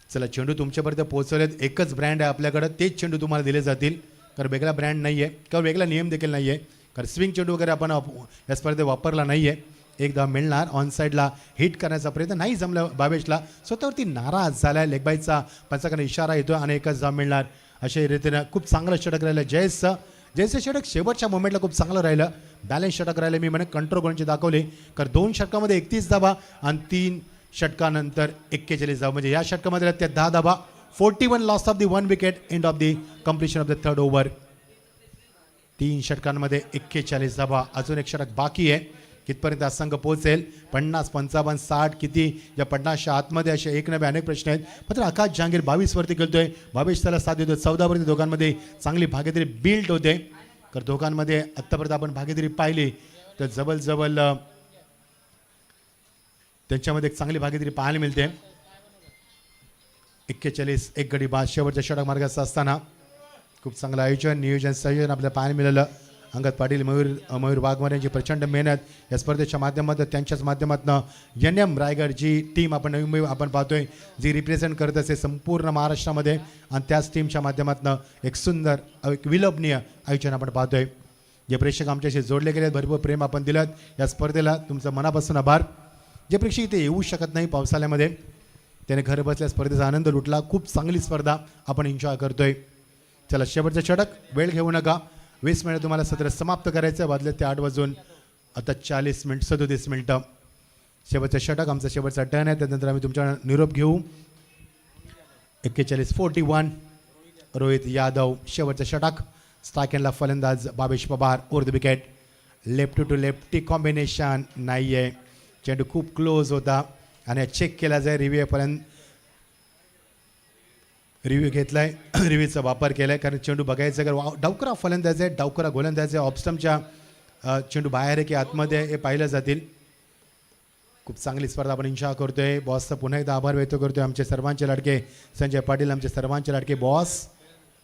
चला, चेंडू तुमच्यापर्यंत पोहोचवलेत. एकच ब्रँड आहे आपल्याकडं, तेच चेंडू तुम्हाला दिले जातील, कारण वेगळा ब्रँड नाही आहे किंवा वेगळा नियम देखील नाही आहे. कारण स्विंग चेंडू वगैरे आपण या स्पर्धेत वापरला नाही आहे. एक धाव मिळणार. ऑन साईडला हिट करण्याचा प्रयत्न नाही जमलं भावेशला. स्वतःवरती नाराज झाला आहे. लेगबाईचा पंचाकडे इशारा येतो आणि एकच धाव मिळणार. अशा रीतीनं खूप चांगलं षटक राहिलं जयेशचं षटक शेवटच्या मोमेंटला खूप चांगलं राहिलं. बॅलन्स षटक राहिलं. मी म्हणे कंट्रोल कोणची दाखवले, कारण 2 षटकामध्ये 31 धावा आणि 3 षटकानंतर 41 धावा. म्हणजे या षटकामध्ये त्या 10 धावा. 41 loss of the 1 wicket. End of the completion of the 3rd over. 3 षटकांमध्ये 41 धावा. अजून एक षटक बाकी आहे. कितपर्यंत हा संघ पोहोचेल? 50, 55, 60 किती? या 50च्या आतमध्ये असे एक नवे अनेक प्रश्न आहेत. मात्र आकाश जहांगीर 22 वरती खेळतोय. भावेश त्याला साथ देतो. 14 वरती दोघांमध्ये चांगली भागीदारी बिल्ड होते. तर दोघांमध्ये आत्तापर्यंत आपण भागीदारी पाहिली तर जवळ त्यांच्यामध्ये एक चांगली भागीदारी पाहायला मिळते. 41 एक गडी बाद. शेवटच्या षटक मार्गाचा असताना खूप चांगलं आयोजन, नियोजन, संयोजन आपल्याला पाहायला मिळालं. अंगद पाटील, मयूर वाघमारे यांची प्रचंड मेहनत या स्पर्धेच्या माध्यमातून, त्यांच्याच माध्यमातून NM रायगड जी टीम आपण नवी मुंबई आपण पाहतोय, जी रिप्रेझेंट करत असते संपूर्ण महाराष्ट्रामध्ये, आणि त्याच टीमच्या माध्यमातून एक सुंदर एक विलोभनीय आयोजन आपण पाहतोय. जे प्रेक्षक आमच्याशी जोडले गेले, भरपूर प्रेम आपण दिलं या स्पर्धेला, तुमचं मनापासून आभार. जे प्रेक्षक इथे येऊ शकत नाही पावसाळ्यामध्ये, त्याने घर बसल्या स्पर्धेचा आनंद लुटला. खूप चांगली स्पर्धा आपण एन्जॉय करतोय. चला, शेवटचं षटक. वेळ घेऊ नका. 20 मिनिट तुम्हाला सत्र समाप्त करायचं. वाजले ते 8 वाजून आता 40 मिनिट 37 मिनिटं. शेवटचं षटक आमचा शेवटचा टर्न आहे, त्यानंतर आम्ही तुमचा निरोप घेऊ. 41-41 रोहित यादव शेवटचं षटक. स्ट्राईक एंडला फलंदाज Bhavesh Pawar over the wicket. Left to lefty combination नाही आहे. चेंडू खूप क्लोज होता आणि चेक केला जाय. रिव्ह्यू घेतलाय, रिव्ह्यूचा वापर केलाय कारण चेंडू बघायचं तर डावकरा फलंदाज आहे, डावकरा गोलंदाज आहे. ऑफस्टमच्या चेंडू बाहेर आहे की आतमध्ये हे पाहिलं जातील. खूप चांगली स्पर्धा आपण इन्शॉय करतोय. बॉसचा पुन्हा एकदा आभार व्यक्त करतोय. आमचे सर्वांचे लाडके संजय पाटील, आमचे सर्वांचे लाडके बॉस.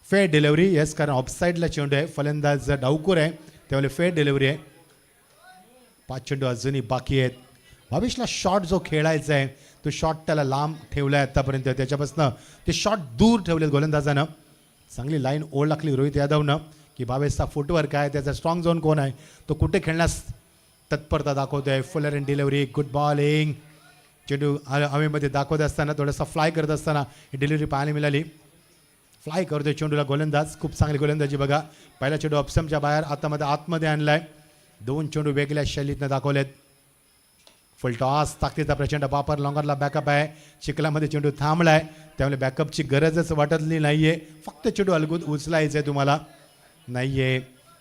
फेअर डिलिव्हरी येस, कारण ऑफसाईडला चेंडू आहे, फलंदाज डावकूर आहे, त्यामुळे फेअर डिलिव्हरी आहे. 5 चेंडू अजूनही बाकी आहेत. भावेशला शॉट जो खेळायचा आहे तो शॉट त्याला लांब ठेवला आहे आतापर्यंत, त्याच्यापासून ते शॉट दूर ठेवलेत गोलंदाजानं. चांगली लाईन ओळखली रोहित यादवनं की भावेशचा फुटवर्क काय, त्याचा स्ट्रॉंग झोन कोण आहे, तो कुठे खेळण्यास तत्परता दाखवतोय. Fuller and delivery, good bowling. चेंडू हवेमध्ये दाखवत असताना थोडासा फ्लाय करत असताना ही डिलिव्हरी पाहायला मिळाली. फ्लाय करतोय चेंडूला गोलंदाज, खूप चांगली गोलंदाजी बघा. पहिला चेंडू ऑप्शनच्या बाहेर आतमध्ये आणलाय. 2 चेंडू वेगळ्या शैलीतनं दाखवलेत. फुल टॉस, ताकदीचा प्रचंड वापर, लॉंगरला बॅकअप आहे. चिखलामध्ये चेंडू थांबलाय, त्यामुळे बॅकअपची गरजच वाटतली नाहीये. फक्त चेंडू अलगूद उचलायचं आहे तुम्हाला. नाहीये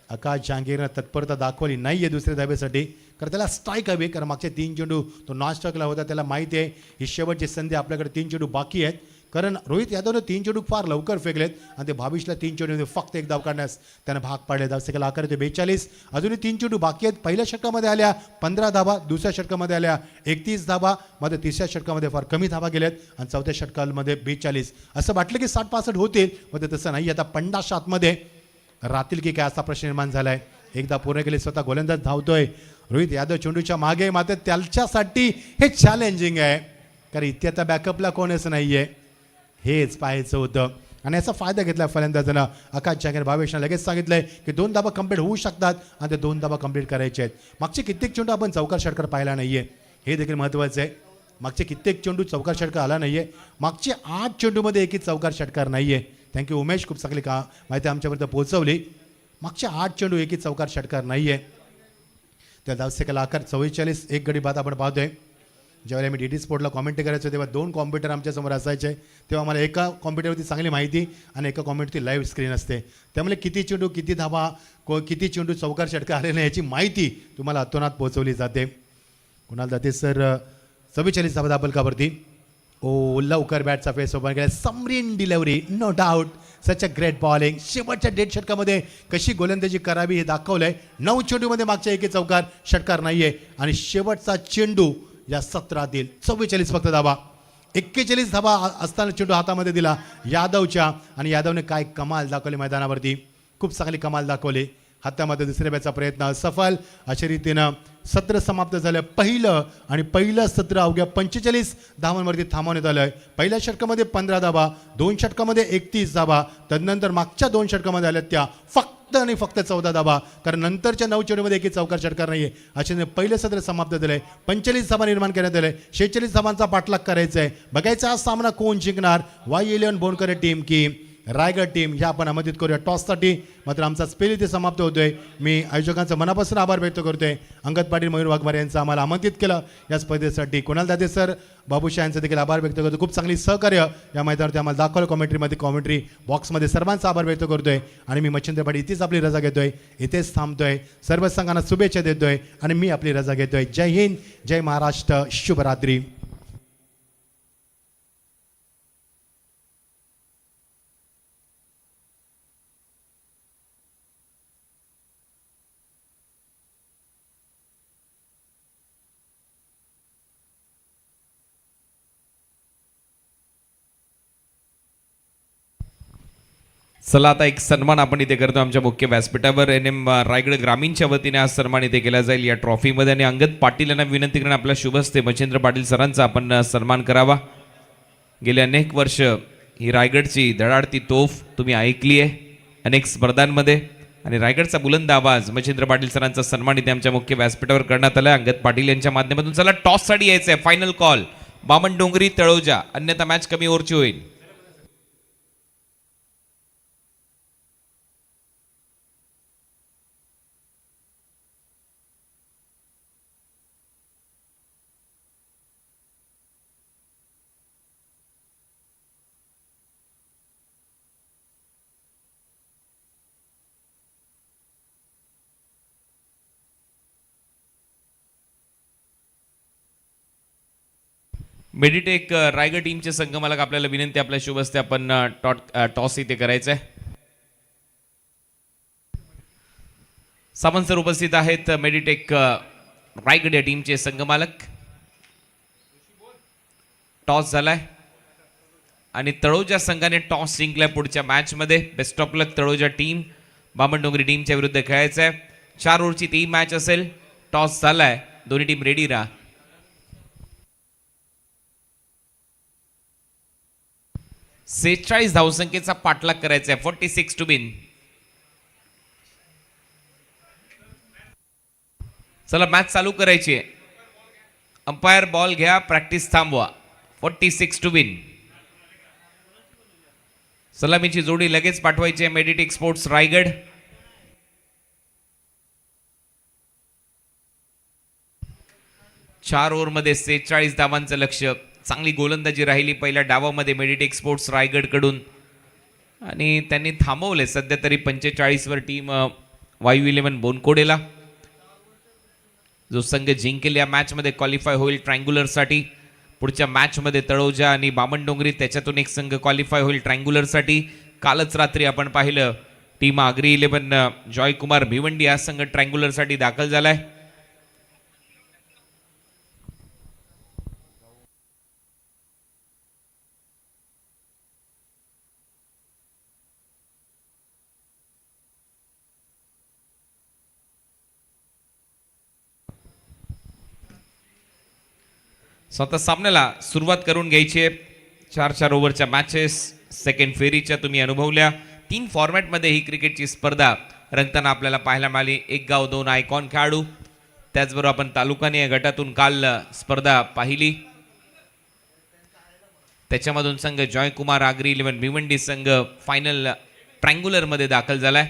आकाश जहांगीरनं तत्परता दाखवली नाहीये दुसऱ्या धाब्यासाठी, कारण त्याला स्ट्राईक हवी. कारण मागचे 3 चेंडू तो नॉन स्ट्राईकला होता, त्याला माहिती आहे ही शेवटची संधी, आपल्याकडे 3 चेंडू बाकी आहेत. कारण रोहित यादवनं 3 चेंडू फार लवकर फेकलेत आणि ते भावेशला 3 चेंडू फक्त एक धाव काढण्यास त्यानं भाग पाडले. धावसेकला आकार येतो 42. अजूनही 3 चेंडू बाकी आहेत. पहिल्या षटकामध्ये आल्या 15 धावा, दुसऱ्या षटकामध्ये आल्या 31 धावा, मध्ये तिसऱ्या षटकामध्ये फार कमी धावा गेल्यात आणि चौथ्या षटकामध्ये 42. असं वाटलं की 60-65 होतील, मध्ये तसं नाही. आता 50 आतमध्ये राहतील की काय असा प्रश्न निर्माण झालाय. एकदा पूर्ण केले, स्वतः गोलंदाज धावतोय. रोहित यादव चेंडूच्या मागे, मात्र त्याच्यासाठी हे चॅलेंजिंग आहे कारण इथे आता बॅकअपला कोणच नाहीये. हेच पाहायचं होतं आणि याचा फायदा घेतला फलंदाजानं. आकाश जहांगीर भावेशनं लगेच सांगितलंय की 2 धाबा कंप्लीट होऊ शकतात आणि ते 2 धाबा कंप्लीट करायचे आहेत. मागचे कित्येक चेंडू आपण चौकार षटकार पाहिला नाहीये, हे देखील महत्त्वाचं आहे. मागचे कित्येक चेंडू चौकार षटकार आला नाहीये. मागचे 8 चेंडूमध्ये एकही चौकार षटकार नाहीये. थँक्यू उमेश, खूप चांगली माहिती आमच्यापर्यंत पोहोचवली. मागच्या 8 चेंडू एकही चौकार षटकार नाहीये. त्या धावसेकला आकार 44. एक गडी बाद आपण पाहतोय. ज्यावेळेला मी DD स्पोर्टला कॉमेंट्री करायचो तेव्हा 2 कॉम्प्युटर आमच्यासमोर असायचे, तेव्हा मला एका कॉम्प्युटरवरती चांगली माहिती आणि एका कॉम्प्युटरवरती लाईव्ह स्क्रीन असते. त्यामुळे किती चेंडू किती धावा किती चेंडू चौकार षटकार आले नाही याची माहिती तुम्हाला अतोनात पोहोचवली जाते. कुणाल जाते सर 44 धावा दाबलकावरती. ओ लवकर बॅटचा फेस ओपन केला. Samreen delivery, no doubt, such a great bowling. शेवटच्या 1.5 षटकामध्ये कशी गोलंदाजी करावी हे दाखवलंय. 9 चेंडूमध्ये मागच्या एकही चौकार षटकार नाहीये आणि शेवटचा चेंडू या सत्रातील 44 फक्त धावा. 41 धावा असताना चेंडू हातामध्ये दिला यादवच्या आणि यादवने काय कमाल दाखवली मैदानावरती. खूप चांगली कमाल दाखवली. हातामध्ये दुसऱ्या बॅटचा प्रयत्न असफल. अशा रीतीनं सत्र समाप्त झालं. पहिलं सत्र अवघ्या 45 धावांवरती थांबवण्यात आलं आहे. पहिल्या षटकामध्ये 15 धावा, 2 षटकामध्ये 31 धावा, तदनंतर मागच्या 2 षटकामध्ये आल्या त्या फक्त आणि फक्त 14 धावा, कारण नंतरच्या 9 चेंडूमध्ये एकही चौकार षटकार नाही आहे. अशाने पहिलं सत्र समाप्त झालं आहे. 45 धावा निर्माण करण्यात आले. 46 धावांचा पाठलाग करायचा आहे. बघायचा हा सामना कोण जिंकणार, Y11 बोनकरे टीम की रायगड टीम, ह्या आपण आमंत्रित करूया टॉससाठी. मात्र आमचा स्पेल इथे समाप्त होतोय. मी आयोजकांचा मनापासून आभार व्यक्त करतोय. अंगद पाटील, मयूर वाघमारे यांचं आम्हाला आमंत्रित केलं या स्पर्धेसाठी. कुणाल दाते सर, बाबूशा यांचं देखील आभार व्यक्त करतो. खूप चांगली सहकार्य या मैदानावरती आम्हाला दाखवलं. कॉमेंट्री बॉक्समध्ये सर्वांचा आभार व्यक्त करतोय आणि मी मच्छिंद्र पाटील इथेच आपली रजा घेतोय, इथेच थांबतोय. सर्व संघांना शुभेच्छा देतोय आणि मी आपली रजा घेतोय. जय हिंद, जय महाराष्ट्र, शुभरात्री. चला आता एक सन्मान आपण इथे करतो आमच्या मुख्य व्यासपीठावर. NM रायगड ग्रामीणच्या वतीने आज सन्मान इथे केला जाईल या ट्रॉफीमध्ये आणि अंगद पाटील यांना विनंती करणं आपल्या शुभ हस्ते मच्छिंद्र पाटील सरांचा आपण सन्मान करावा. गेले अनेक वर्ष ही रायगडची धडाडती तोफ तुम्ही ऐकली आहे अनेक स्पर्धांमध्ये आणि रायगडचा बुलंद आवाज मच्छिंद्र पाटील सरांचा सन्मान इथे आमच्या मुख्य व्यासपीठावर करण्यात आला अंगद पाटील यांच्या माध्यमातून. चला टॉससाठी यायचं आहे. फायनल कॉल बामण डोंगरी तळोजा, अन्यथा मॅच कमी ओव्हरची होईल. मेडिटेक रायगड टीमचे संघमालक आपल्याला विनंती, आपल्या शुभ हस्ते आपण टॉस इथे करायचं आहे. सामंत सर उपस्थित आहेत, मेडिटेक रायगड या टीमचे संघमालक. टॉस झालाय आणि तळोजा संघाने टॉस जिंकलाय. पुढच्या मॅच मध्ये best of luck Taloja team. Bamandongri टीमच्या विरुद्ध खेळायचं आहे. 4 ओव्हरची ती मॅच असेल. टॉस झालाय, दोन्ही टीम रेडी राहा. 46 धावसंख्येचा पाठलाग करायचा आहे. 46 टू विन. चला मॅच चालू करायची आहे. अंपायर बॉल घ्या, प्रॅक्टिस थांबवा. 46 टू विन. सलामीची जोडी लगेच पाठवायची आहे मेडिटेक स्पोर्ट्स रायगड. चार ओव्हरमध्ये 46 धावांचं लक्ष्य. चांगली गोलंदाजी राहिली पहिल्या डावामध्ये मेडिटेक स्पोर्ट्स रायगड कडून आणि त्यांनी थांबवले सध्या तरी 45 वर टीम वायू 11 बोनकोडेला. जो संघ जिंकेल या मॅच मध्ये क्वालिफाय होईल ट्रायंग्युलर साठी. पुढच्या मॅच मध्ये तळोजा आणि बामणडोंगरी, त्याच्यातून एक संघ क्वालिफाय होईल ट्रायंग्युलर साठी. कालच रात्री आपण पाहिलं टीम आगरी 11 जॉयकुमार भिवंडी हा संघ ट्रायंग्युलर साठी दाखल झालाय. स्वतः सामन्याला सुरुवात करून घ्यायची आहे. 4 ओव्हरच्या मॅचेस सेकंड फेरीच्या तुम्ही अनुभवल्या. 3 फॉर्मॅटमध्ये ही क्रिकेटची स्पर्धा रंगताना आपल्याला पाहायला मिळाली. एक गाव 2 आयकॉन खेळाडू. त्याचबरोबर आपण तालुकाने या गटातून काल स्पर्धा पाहिली. त्याच्यामधून संघ जॉयकुमार आगरी 11 भिवंडी संघ फायनल ट्रायंग्युलर मध्ये दाखल झालाय.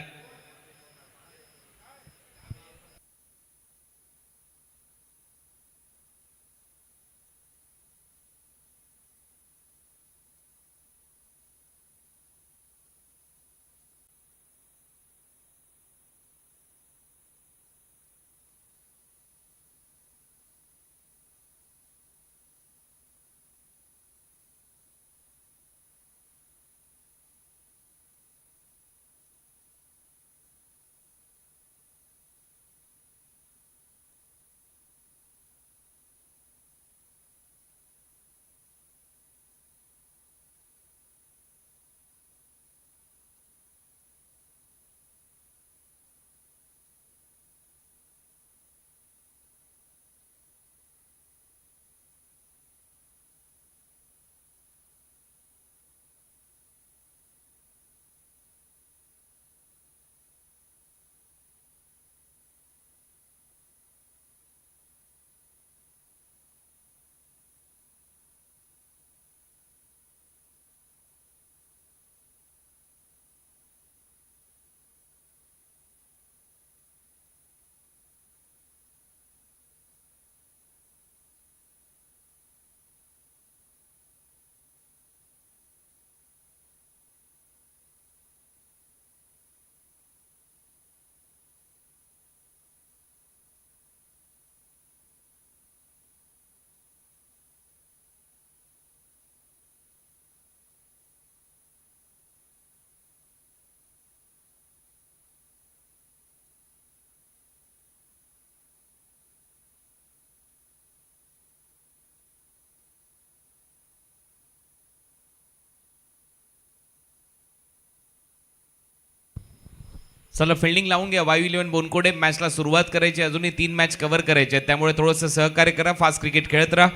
चला फिल्डिंग लावून घ्या. वायू 11 बोनकोडे मॅचला सुरुवात करायची. अजूनही 3 मॅच कव्हर करायचे आहेत, त्यामुळे थोडंसं सहकार्य करा. फास्ट क्रिकेट खेळत राहा.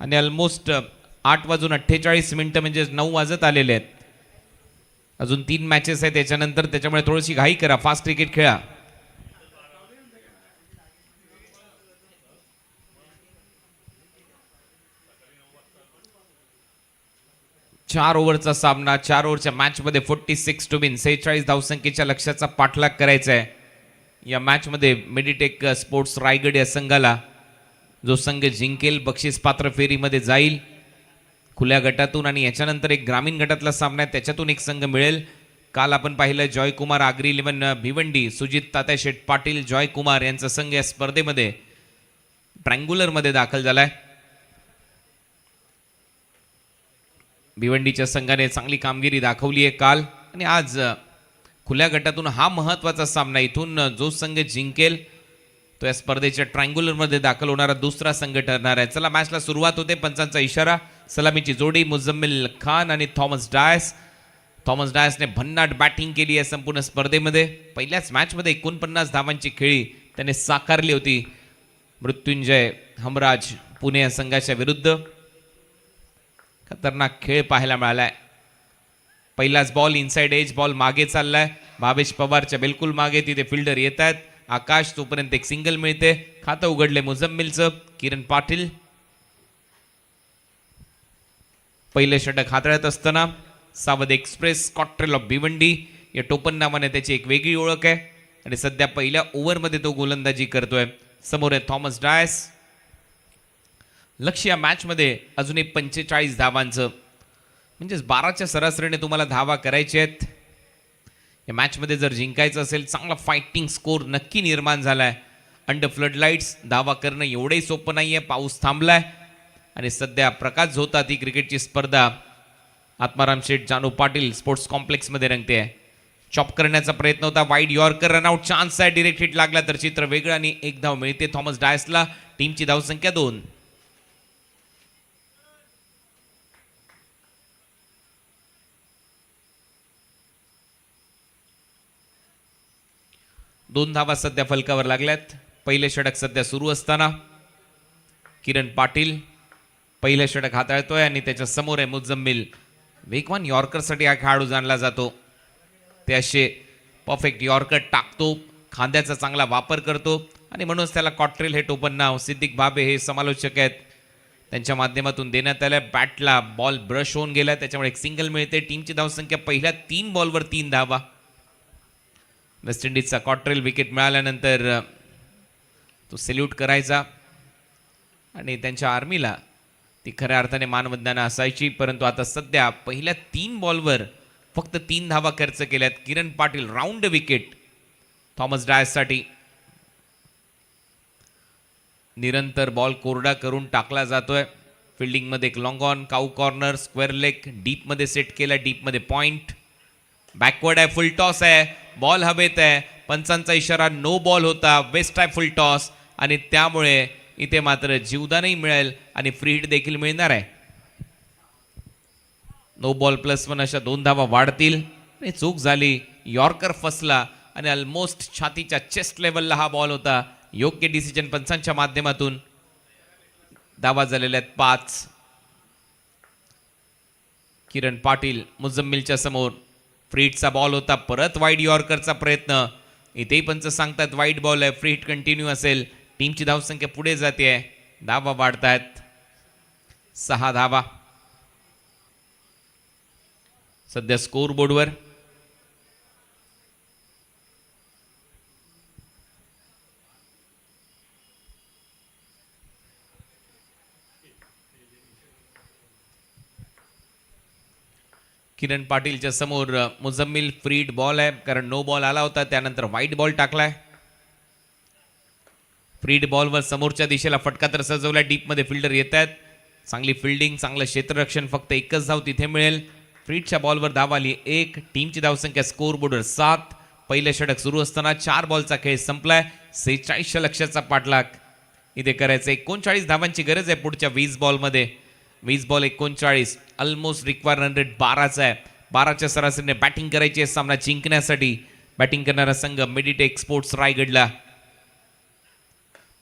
आणि ऑलमोस्ट 8:48 म्हणजे 9 वाजत आलेले आहेत. अजून 3 मॅचेस आहेत त्याच्यानंतर, त्याच्यामुळे थोडीशी घाई करा. फास्ट क्रिकेट खेळा. चार ओव्हरचा सामना. 4 ओव्हरच्या मॅच मध्ये 46 टू विन. 46 धावसंख्येच्या लक्ष्याचा पाठलाग करायचा आहे. या मॅच मध्ये मेडिटेक स्पोर्ट्स रायगड या संघाला जो संघ जिंकेल बक्षीस पात्र फेरीमध्ये जाईल खुल्या गटातून. आणि याच्यानंतर एक ग्रामीण गटातला सामना आहे, त्याच्यातून एक संघ मिळेल. काल आपण पाहिलं जॉयकुमार आगरी 11 भिवंडी, सुजित तात्या शेठ पाटील जॉयकुमार यांचा संघ या स्पर्धेमध्ये ट्रायंग्युलर मध्ये दाखल झालाय. भिवंडीच्या संघाने चांगली कामगिरी दाखवली आहे काल आणि आज खुल्या गटातून हा महत्त्वाचा सामना. इथून जो संघ जिंकेल तो या स्पर्धेच्या ट्रायंग्युलरमध्ये दाखल होणारा दुसरा संघ ठरणार आहे. चला मॅचला सुरुवात होते. पंचांचा इशारा. सलामीची जोडी मुझम्मिल खान आणि थॉमस डायस. थॉमस डायसने भन्नाट बॅटिंग केली आहे संपूर्ण स्पर्धेमध्ये. पहिल्याच मॅचमध्ये 49 धावांची खेळी त्याने साकारली होती मृत्युंजय हमराज पुणे या संघाच्या विरुद्ध. खतरनाक खेळ पाहायला मिळालाय. पहिलाच बॉल इनसाइड एज, बॉल मागे चाललाय भावेश पवारच्या बिलकुल मागे. तिथे फिल्डर येत आहेत. आकाश तोपर्यंत एक सिंगल मिळते. खातं उघडले मुझम्मिलचं. किरण पाटील पहिले षटक हाताळत असताना सावध एक्सप्रेस स्कॉट्रेल ऑफ भिवंडी या टोपण नावाने त्याची एक वेगळी ओळख आहे आणि सध्या पहिल्या ओव्हरमध्ये तो गोलंदाजी करतोय. समोर आहे थॉमस डायस. लक्ष या मॅचमध्ये अजूनही 45 धावांचं, म्हणजेच 12च्या सरासरीने तुम्हाला धावा करायचे आहेत. या मॅचमध्ये जर जिंकायचं असेल चांगला फायटिंग स्कोर नक्की निर्माण झालाय. अंडर फ्लड लाईट्स धावा करणं एवढंही सोपं नाहीये. पाऊस थांबलाय आणि सध्या प्रकाश झोतात ही क्रिकेटची स्पर्धा आत्माराम शेठ जानू पाटील स्पोर्ट्स कॉम्प्लेक्समध्ये रंगते आहे. चॉप करण्याचा प्रयत्न होता. वाईड यॉर्कर रनआउट चान्स आहे. डिरेक्ट हिट लागला तर चित्र वेगळं आणि एक धाव मिळते थॉमस डायसला. टीमची धावसंख्या 2. दोन धावा सध्या फलकावर लागल्यात. पहिले षटक सध्या सुरू असताना किरण पाटील पहिले षटक हाताळतोय आणि त्याच्या समोर आहे मुझम्मिल. वेगवान यॉर्करसाठी हा खेळाडू जाणला जातो. ते असे परफेक्ट यॉर्कर टाकतो, खांद्याचा चांगला वापर करतो आणि म्हणूनच त्याला कॉट्रेल हे टोपण नाव. सिद्दीक बाबे हे समालोचक आहेत, त्यांच्या माध्यमातून देण्यात आलं. बॅटला बॉल ब्रश होऊन गेला त्याच्यामुळे एक सिंगल मिळते. टीमची धावसंख्या पहिल्या 3 बॉलवर 3 धावा. वेस्ट इंडिजचा कॉट्रेल विकेट मिळाल्यानंतर तो सॅल्यूट करायचा आणि त्यांच्या आर्मीला ती खऱ्या अर्थाने मानवंदना असायची. परंतु आता सध्या पहिल्या 3 बॉलवर फक्त 3 धावा खर्च केल्यात. Kiran Patil round wicket Thomas डायससाठी. निरंतर बॉल कोरडा करून टाकला जातोय. फिल्डिंगमध्ये एक long on, cow corner, square leg, डीपमध्ये सेट केला. डीपमध्ये पॉइंट. बॅकवर्ड आहे, फुल टॉस आहे, बॉल हवेत आहे. पंचांचा इशारा नो बॉल होता. वेस्ट आहे फुल टॉस आणि त्यामुळे इथे मात्र जीवदानही मिळेल आणि फ्री हिट देखील मिळणार आहे. नो बॉल +1 अशा 2 धावा वाढतील. आणि चूक झाली, यॉर्कर फसला आणि ऑलमोस्ट छातीच्या चेस्ट लेवलला हा बॉल होता. योग्य डिसिजन पंचांच्या माध्यमातून. धावा झालेल्या आहेत 5. किरण पाटील मुझम्मिलच्या समोर. फ्री हिटचा बॉल होता. परत वाईड यॉर्करचा प्रयत्न. इथेही पंच सांगतात वाईड बॉल आहे, फ्री हिट कंटिन्यू असेल. टीमची धावसंख्या पुढे जाते आहे. धावा वाढतायत. 6 धावा सध्या स्कोर बोर्डवर. किरण पाटीलच्या समोर मुझम्मिल. फ्री हिट बॉल आहे कारण नो बॉल आला होता, त्यानंतर वाईट बॉल टाकलाय. फ्री हिट बॉलवर समोरच्या दिशेला फटका तर सजवलाय. डीपमध्ये फिल्डर येत आहेत. चांगली फिल्डिंग, चांगलं क्षेत्ररक्षण. फक्त एकच धाव तिथे मिळेल. फ्री हिटच्या बॉलवर धाव आली 1. टीमची धावसंख्या स्कोर बोर्डवर 7. पहिले षटक सुरू असताना 4 बॉलचा खेळ संपलाय. 46 लक्षाचा पाठलाग इथे करायचं. 39 धावांची गरज आहे पुढच्या 20 बॉलमध्ये. 20 ball 39. Almost require run rate 12चा आहे. 12च्या सरासरीने बॅटिंग करायची आहे सामना जिंकण्यासाठी. बॅटिंग करणारा संघ मेडिटेक स्पोर्ट्स रायगडला.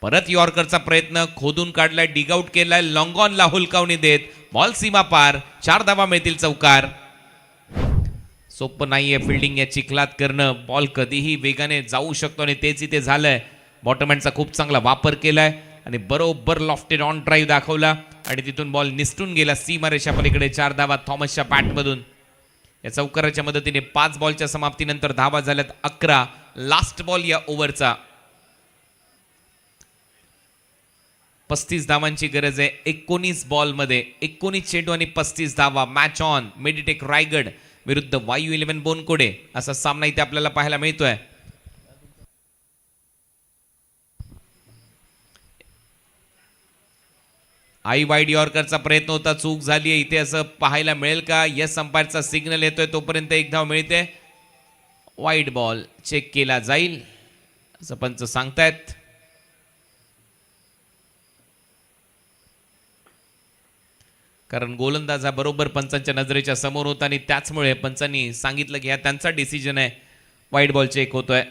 परत यॉर्करचा प्रयत्न खोदून काढलाय, डिगआउट केलाय. लॉंग ऑनला हुलकावणी देत बॉल सीमा पार. 4 धावा मिळतील चौकार. सोपं नाहीये फिल्डिंग या चिखलात करणं. बॉल कधीही वेगाने जाऊ शकतो आणि तेच इथे झालंय. बॉटमहँडचा खूप चांगला वापर केलाय आणि बरोबर लॉफ्टेड ऑन ड्राईव्ह दाखवला आणि तिथून बॉल निसटून गेला सीमा रेषा पलीकडे. 4 धावा थॉमसच्या बॅटमधून. या चौकाराच्या मदतीने 5 बॉलच्या समाप्तीनंतर धावा झाल्यात 11. लास्ट बॉल या ओव्हरचा. 35 धावांची गरज आहे 19 बॉलमध्ये. 19 चेंडू आणि 35 धावा. Match on. मेडिटेक रायगड विरुद्ध वायू 11 बोनकोडे असा सामना इथे आपल्याला पाहायला मिळतोय. आई वाईड यॉर्करचा प्रयत्न होता, चूक झाली आहे इथे, असं पाहायला मिळेल का? यस अंपायरचा सिग्नल येतोय, तोपर्यंत एक धाव मिळते. वाईड बॉल चेक केला जाईल असं पंच सांगतायत. कारण गोलंदाज हा बरोबर पंचांच्या नजरेच्या समोर होता आणि त्याचमुळे पंचांनी सांगितलं की हा त्यांचा डिसिजन आहे. वाईड बॉल चेक होतोय.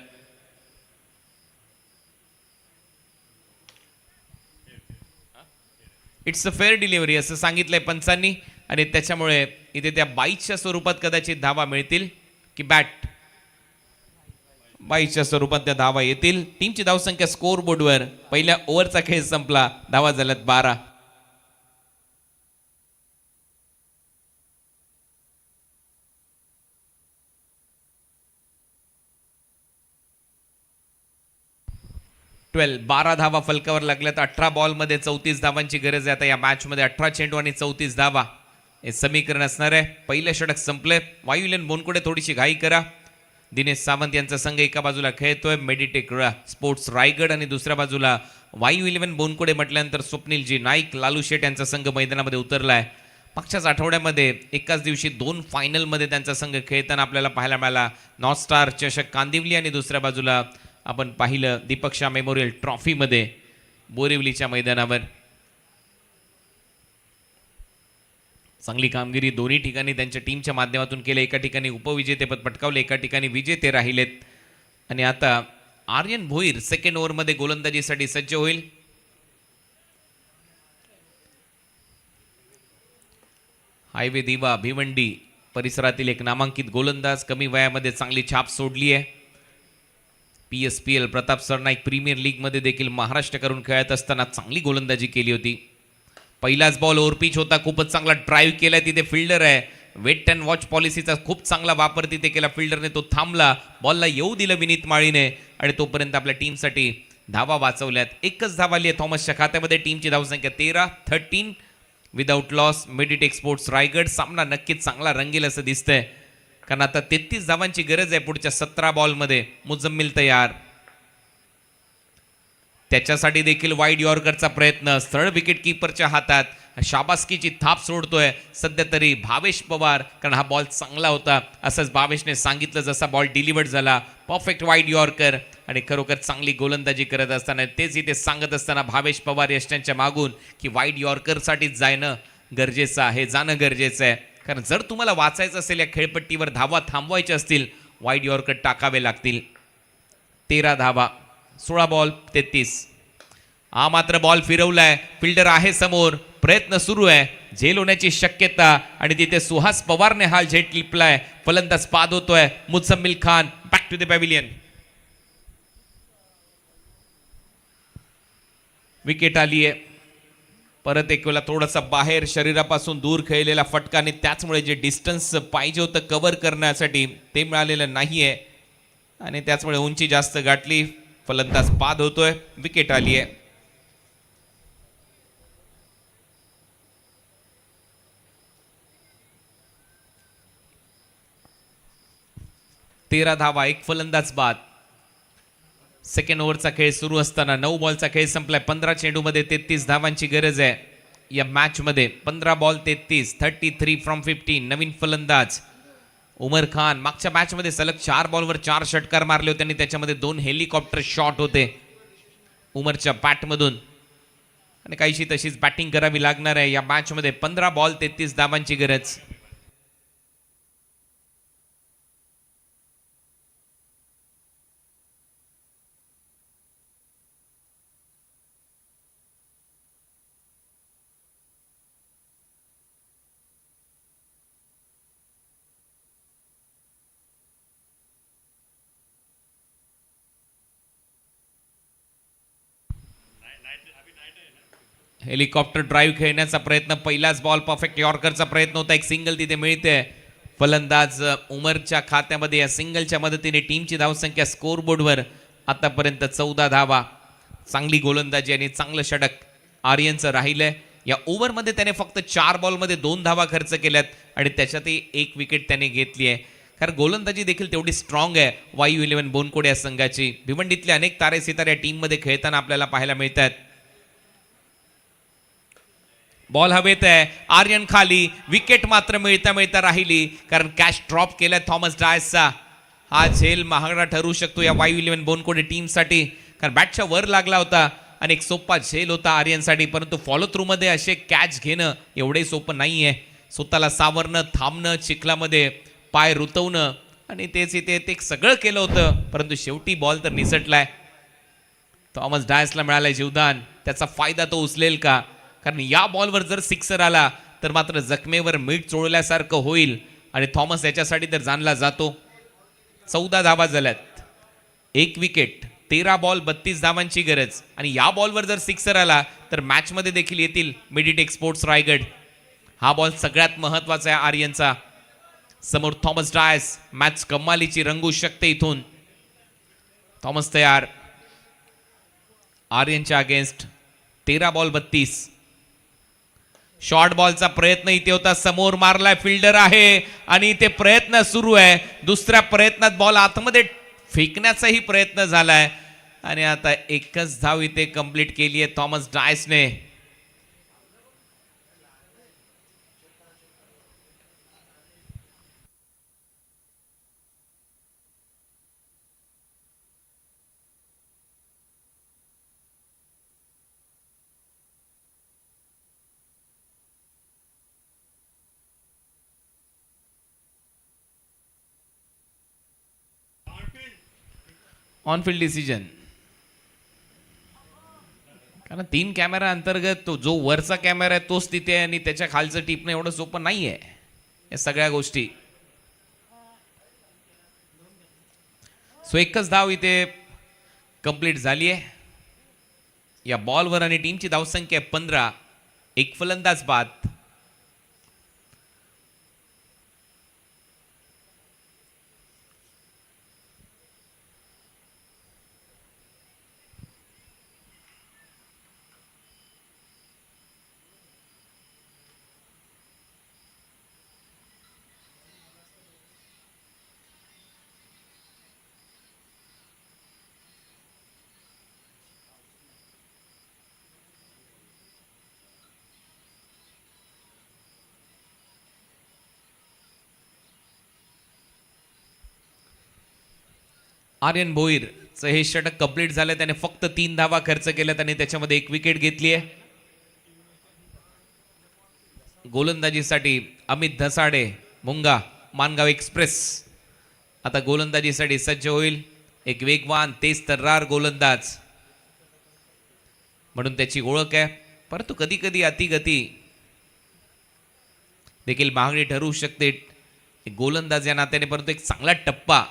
इट्स अ फेअर डिलिव्हरी असं सांगितलंय पंचांनी आणि त्याच्यामुळे इथे त्या बाईच्या स्वरूपात कदाचित धावा मिळतील की बॅट बाईच्या स्वरूपात त्या धावा येतील. टीमची धावसंख्या स्कोअर बोर्डवर पहिल्या ओव्हरचा खेळ संपला, धावा झाल्यात 12. बारा धावा फलकावर लागल्यात. 18 बॉलमध्ये 34 धावांची गरज आहे. आता या मॅचमध्ये 18 चेंडू आणि 34 धावा हे समीकरण असणार आहे. पहिलं षटक संपलंय. वायुलेन बोनकुडे थोडीशी घाई करा. दिनेश सावंत यांचा संघ एका बाजूला खेळतोय मेडिटेक स्पोर्ट्स रायगड आणि दुसऱ्या बाजूला वायू 11 बोनकुडे म्हटल्यानंतर स्वप्नीलजी नाईक लालू शेठ यांचा संघ मैदानामध्ये उतरलाय. मागच्याच आठवड्यामध्ये एकाच दिवशी 2 फायनलमध्ये त्यांचा संघ खेळताना आपल्याला पाहायला मिळाला. नॉर्थ स्टार चषक कांदिवली आणि दुसऱ्या बाजूला आपण पाहिलं दीपक शाह मेमोरियल ट्रॉफीमध्ये बोरिवलीच्या मैदानावर. चांगली कामगिरी दोन्ही ठिकाणी त्यांच्या टीमच्या माध्यमातून केले. एका ठिकाणी उपविजेतेपद पटकावले, एका ठिकाणी विजेते राहिलेत. आणि आता आर्यन भोईर सेकंड ओव्हरमध्ये गोलंदाजीसाठी सज्ज होईल. हायवे दिवा भिवंडी परिसरातील एक नामांकित गोलंदाज, कमी वयामध्ये चांगली छाप सोडली आहे. PSPL प्रताप सरनाईक प्रीमियर लीगमध्ये देखील महाराष्ट्र करून खेळत असताना चांगली गोलंदाजी केली होती. पहिलाच बॉल ओव्हरपिच होता, खूपच चांगला ड्राईव्ह केलाय. तिथे फिल्डर आहे. वेट अँड वॉच पॉलिसीचा खूप चांगला वापर तिथे केला फिल्डरने. तो थांबला, बॉलला येऊ दिलं विनीत माळीने आणि तोपर्यंत आपल्या टीमसाठी धावा वाचवल्यात. एकच धाव आली आहे थॉमसच्या खात्यामध्ये. टीमची धावसंख्या 13 without loss. Meditech sports Raigad सामना नक्कीच चांगला रंगेल असं दिसतंय, कारण आता 33 धावांची गरज आहे पुढच्या 17 बॉलमध्ये. मुजम्मिल तयार, त्याच्यासाठी देखील वाईड यॉर्करचा प्रयत्न. स्थळ विकेट किपरच्या हातात, शाबासकीची थाप सोडतोय सध्या तरी भावेश पवार, कारण हा बॉल चांगला होता असंच भावेशने सांगितलं जसा बॉल डिलिव्हर्ड झाला. परफेक्ट वाईड यॉर्कर आणि खरोखर चांगली गोलंदाजी करत असताना तेच इथे सांगत असताना भावेश पवार यष्टांच्या मागून की वाईड यॉर्करसाठीच जाणं गरजेचं आहे, जाणं गरजेचं आहे. कारण जर तुम्हाला वाचायचं असेल या खेळपट्टीवर, धावा थांबवायच्या असतील, वाईड यॉर्कर टाकावे लागतील. 13 धावा 16 बॉल 33. हा मात्र बॉल फिरवलाय, फिल्डर आहे समोर, प्रयत्न सुरू आहे, झेल होण्याची शक्यता आणि तिथे सुहास पवारने हा झेल टिपलाय. फलंदाज बाद होतोय. Muzammil Khan back to the pavilion. Wicket आली आहे. परत एक वेळा थोडासा बाहेर शरीरापासून दूर खेळलेला फटका आणि त्याचमुळे जे डिस्टन्स पाहिजे होतं कव्हर करण्यासाठी ते मिळालेलं नाहीये आणि त्याचमुळे उंची जास्त गाठली. फलंदाज बाद होतोय. विकेट आली आहे. तेरा धावा, एक फलंदाज बाद. सेकंड ओव्हरचा खेळ सुरू असताना 9 बॉलचा खेळ संपलाय. 15 चेंडूमध्ये 33 धावांची गरज आहे या मॅच मध्ये. 15 बॉल 33, 33 फ्रॉम 15. नवीन फलंदाज उमर खान. मागच्या मॅच मध्ये सलग 4 बॉलवर 4 षटकार मारले होते आणि त्याच्यामध्ये 2 हेलिकॉप्टर शॉट होते उमरच्या बॅटमधून आणि काहीशी तशीच बॅटिंग करावी लागणार आहे या मॅच मध्ये. 15 बॉल 33 धावांची गरज. हेलिकॉप्टर ड्राईव्ह खेळण्याचा प्रयत्न. पहिलाच बॉल परफेक्ट यॉर्करचा प्रयत्न होता. एक सिंगल तिथे मिळते. फलंदाज उमरच्या खात्यामध्ये या सिंगलच्या मदतीने टीमची धावसंख्या स्कोअर बोर्डवर आतापर्यंत 14 धावा. चांगली गोलंदाजी आणि चांगलं षटक आर्यनचं राहिलंय. या ओव्हरमध्ये त्याने फक्त 4 बॉलमध्ये 2 धावा खर्च केल्यात आणि त्याच्यातही 1 विकेट त्याने घेतली आहे. कारण गोलंदाजी देखील तेवढी स्ट्रॉंग आहे वायू 11 बोनकोड या संघाची. भिवंडीतले अनेक तारे सितारे या टीममध्ये खेळताना आपल्याला पाहायला मिळतात. बॉल हवेत आहे, आर्यन खाली, विकेट मात्र मिळता मिळता राहिली कारण कॅच ड्रॉप केलाय थॉमस डायसचा. हा झेल महागडा ठरू शकतो या YU11 बोनकोडे टीमसाठी कारण बॅटच्या वर लागला होता आणि एक सोपा झेल होता आर्यनसाठी. परंतु फॉलो थ्रू मध्ये असे कॅच घेणं एवढे सोपं नाहीये. स्वतःला सावरणं, थांबणं, चिखलामध्ये पाय रुतवणं आणि तेच इथे ते सगळं केलं होतं. परंतु शेवटी बॉल तर निसटलाय. थॉमस डायसला मिळालाय जीवदान. त्याचा फायदा तो उचलेल का? कारण या बॉलवर जर सिक्सर आला तर मात्र जखमेवर मीठ चोळल्यासारखं होईल आणि थॉमस याच्यासाठी तर जाणला जातो. 14 धावा झाल्यात, 1 विकेट, 13 बॉल 32 धावांची गरज आणि या बॉलवर जर सिक्सर आला तर मॅचमध्ये देखील येतील मेडिटेक स्पोर्ट्स रायगड. हा बॉल सगळ्यात महत्वाचा आहे आर्यनचा. समोर थॉमस डायस, मॅच कमालीची रंगू शकते इथून. थॉमस तयार. आर्यनच्या अगेन्स्ट 13 बॉल 32. शॉर्ट बॉलचा प्रयत्न इथे होता, समोर मारलाय, फिल्डर आहे आणि इथे प्रयत्न सुरू आहे. दुसऱ्या प्रयत्नात बॉल आतमध्ये फेकण्याचाही प्रयत्न झालाय आणि आता एकच धाव इथे कंप्लीट केली आहे थॉमस डायसने. On field decision. कारण 3 कॅमेरा अंतर्गत तो जो वरचा कॅमेरा आहे तोच तिथे आहे आणि त्याच्या खालचं टिपणं एवढं सोपं नाहीये या सगळ्या गोष्टी. सो एकच धाव इथे कंप्लीट झाली आहे या बॉलवर आणि टीमची धावसंख्या आहे 15. एक फलंदाज बाद. आर्यन भोईरचं हे षटक कंप्लीट झालं. त्याने फक्त 3 धावा खर्च केल्यात आणि त्याच्यामध्ये 1 विकेट घेतली आहे. गोलंदाजीसाठी अमित धसाडे, मुंगा, मानगाव एक्सप्रेस आता गोलंदाजीसाठी सज्ज होईल. एक वेगवान, तेज तर्रार गोलंदाज म्हणून त्याची ओळख आहे. परंतु कधी कधी अतिगती देखील मागणी ठरवू शकते एक गोलंदाज या नात्याने. परंतु एक चांगला टप्पा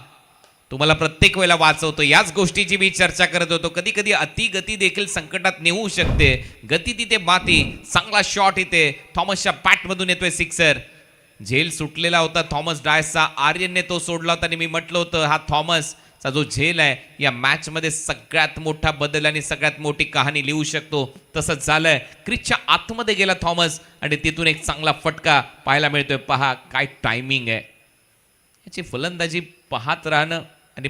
तुम्हाला प्रत्येक वेळेला वाचवतो. याच गोष्टीची मी चर्चा करत होतो. कधी कधी अतिगती देखील संकटात नेऊ शकते. गती तिथे माती. चांगला शॉट इथे थॉमसच्या बॅटमधून येतोय सिक्सर. झेल सुटलेला होता थॉमस डायसचा. आर्यनने तो सोडला होता आणि मी म्हटलं होतं हा थॉमसचा जो झेल आहे या मॅच मध्ये सगळ्यात मोठा बदल आणि सगळ्यात मोठी कहाणी लिहू शकतो. तसंच झालंय. क्रिजच्या आतमध्ये गेला थॉमस आणि तिथून एक चांगला फटका पाहायला मिळतोय. पहा काय टायमिंग आहे. याची फलंदाजी पाहत राहणं आणि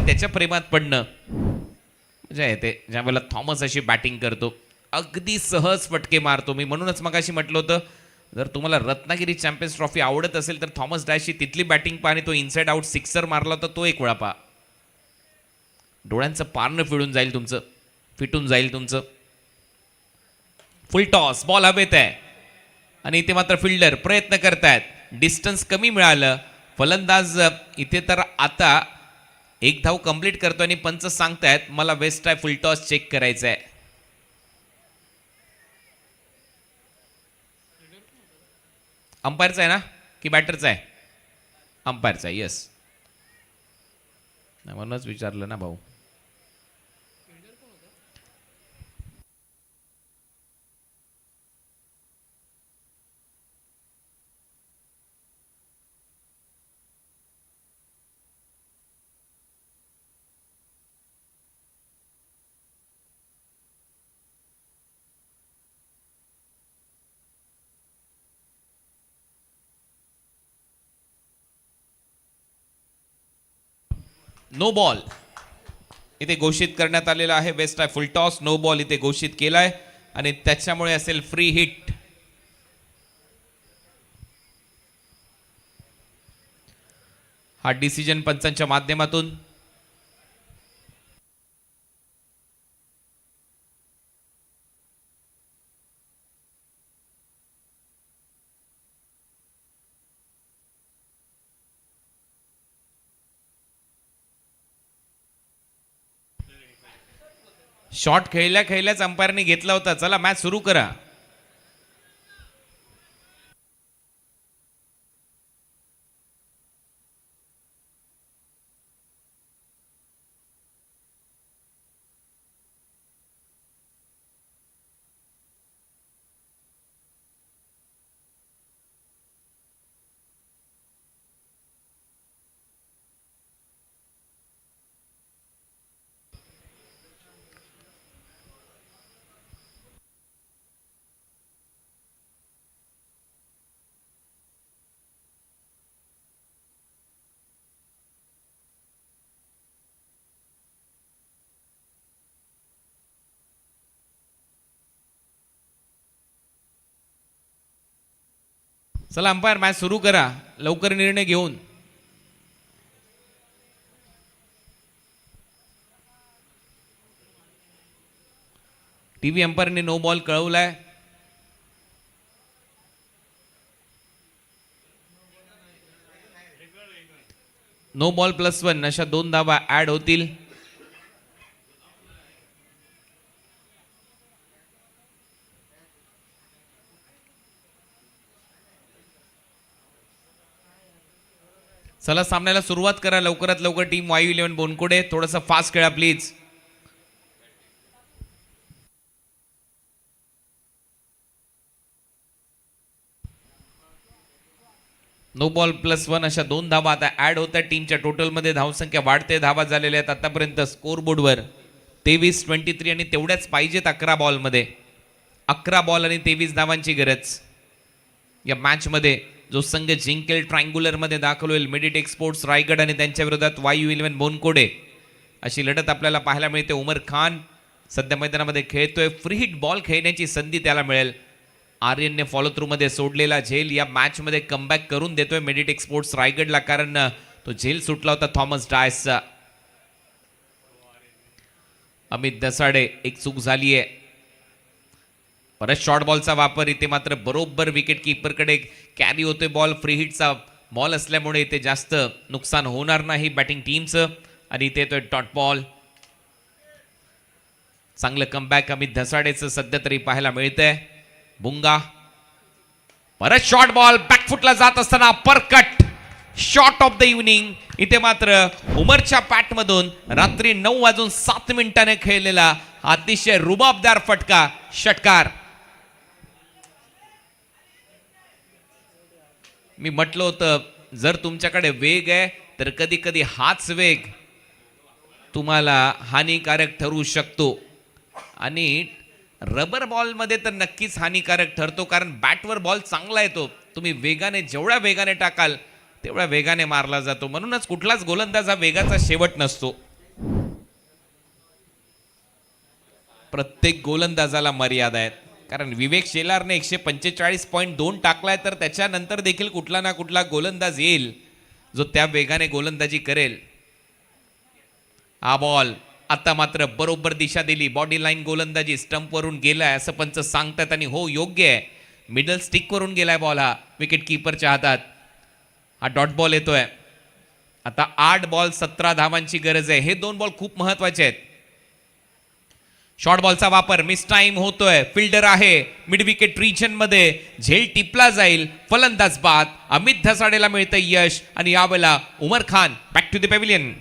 त्याच्या प्रेमात पडणं मजा येते. ज्या वेळेला थॉमस अशी बॅटिंग करतो अगदी सहज फटके मारतो. मी म्हणूनच मगाशी म्हटलं होतं जर तुम्हाला रत्नागिरी चॅम्पियन्स ट्रॉफी आवडत असेल तर थॉमस डायसची तिथली बॅटिंग पहा आणि तो इनसाइड आउट सिक्सर मारला होता तो एक वेळा पहा. डोळ्यांचं पारणं फिटून जाईल तुमचं. फुल टॉस, बॉल हवेत आहे आणि इथे मात्र फिल्डर प्रयत्न करतायत. डिस्टन्स कमी मिळालं. फलंदाज इथे तर आता 1 धाव कंप्लीट करतो आणि पंच सांगतायत मला वेस्ट आहे, फुल टॉस चेक करायचा आहे. अंपायरचा आहे ना की बॅटरचा आहे? अंपायरचा आहे. येस, म्हणूनच विचारलं ना भाऊ. नो बॉल इथे घोषित करण्यात आलेला आहे. वेस्ट आहे फुल टॉस. नो बॉल इथे घोषित केलाय आणि त्याच्यामुळे असेल फ्री हिट. हा डिसिजन पंचांच्या माध्यमातून. शॉट खेळल्या खेळल्याच अंपायरने घेतला होता. चला मॅच सुरू करा. चला अंपायर मॅच सुरू करा लवकर निर्णय घेऊन. टीव्ही अंपायरने नो बॉल कळवलाय. नो बॉल +1 अशा 2 धावा ऍड होतील. चला सामन्याला सुरुवात करा लवकरात लवकर. टीम YU11 बोनकोडे थोडंसं फास्ट खेळा प्लीज. नो बॉल +1 अशा 2 धावा आता ऍड होत्या. टीमच्या टोटलमध्ये धावसंख्या वाढते. धावा झालेल्या आहेत आतापर्यंत स्कोर बोर्डवर 23-23 आणि तेवढ्याच पाहिजेत 11 बॉलमध्ये. 11 बॉल आणि 23 धावांची गरज. या मॅचमध्ये जो संघ जिंकेल ट्रायंग्युलर मध्ये दाखल होईल मेडिटेक स्पोर्ट्स रायगड आणि त्यांच्या विरोधात YU11 बोनकोडे अशी लढत आपल्याला पाहायला मिळते. उमर खान सध्या मैदानामध्ये खेळतोय. फ्री हिट बॉल खेळण्याची संधी त्याला मिळेल. आर्यनने फॉलो थ्रू मध्ये सोडलेला झेल या मॅच मध्ये कमबॅक करून देतोय मेडिटेक स्पोर्ट्स रायगडला, कारण तो झेल सुटला होता थॉमस डायसचा. अमित दसाडे एक चूक झाली आहे. परत शॉर्ट बॉलचा वापर. इथे मात्र बरोबर विकेट कीपरकडे कॅरी होतोय बॉल. फ्री हिटचा बॉल असल्यामुळे इथे जास्त नुकसान होणार नाही बॅटिंग टीमचं. आणि इथे येतोय डॉट बॉल. चांगलं कमबॅक अमित धसाडेचं सध्या तरी पाहायला मिळतंय. बुंगा परत शॉर्ट बॉल बॅकफुटला जात असताना परकट शॉट ऑफ द इव्हनिंग. इथे मात्र उमरच्या पॅटमधून रात्री 9:07 खेळलेला अतिशय रुबाबदार फटका षटकार. मी म्हटलं होतं जर तुमच्याकडे वेग आहे तर कधी कधी हाच वेग तुम्हाला हानिकारक ठरू शकतो. आणि रबर बॉलमध्ये तर नक्कीच हानिकारक ठरतो, कारण बॅटवर बॉल चांगला येतो. तुम्ही वेगाने जेवढ्या वेगाने टाकाल तेवढ्या वेगाने मारला जातो. म्हणूनच कुठलाच गोलंदाज हा वेगाचा शेवट नसतो. प्रत्येक गोलंदाजाला मर्यादा आहेत. कारण विवेक शेलारने 145.2 टाकलाय, तर त्याच्यानंतर देखील कुठला ना कुठला गोलंदाज येईल जो त्या वेगाने गोलंदाजी करेल. हा बॉल आता मात्र बरोबर दिशा दिली. बॉडी लाईन गोलंदाजी स्टंपवरून गेलाय असं पंच सांगतात. आणि हो, योग्य आहे. मिडल स्टिक वरून गेलाय बॉल हा विकेट कीपरच्या हातात. हा डॉट बॉल येतोय. आता 8 बॉल 17 धावांची गरज आहे. हे 2 बॉल खूप महत्वाचे आहेत. शॉर्ट बॉलचा वापर मिस टाइम होतोय. फिल्डर आहे मिड विकेट रिजन मध्ये. झेल टिपला जाईल. फलंदाज बाद. अमित धसाडेला मिळतंय यश. आणि यावेळेला Umar Khan back to the pavilion.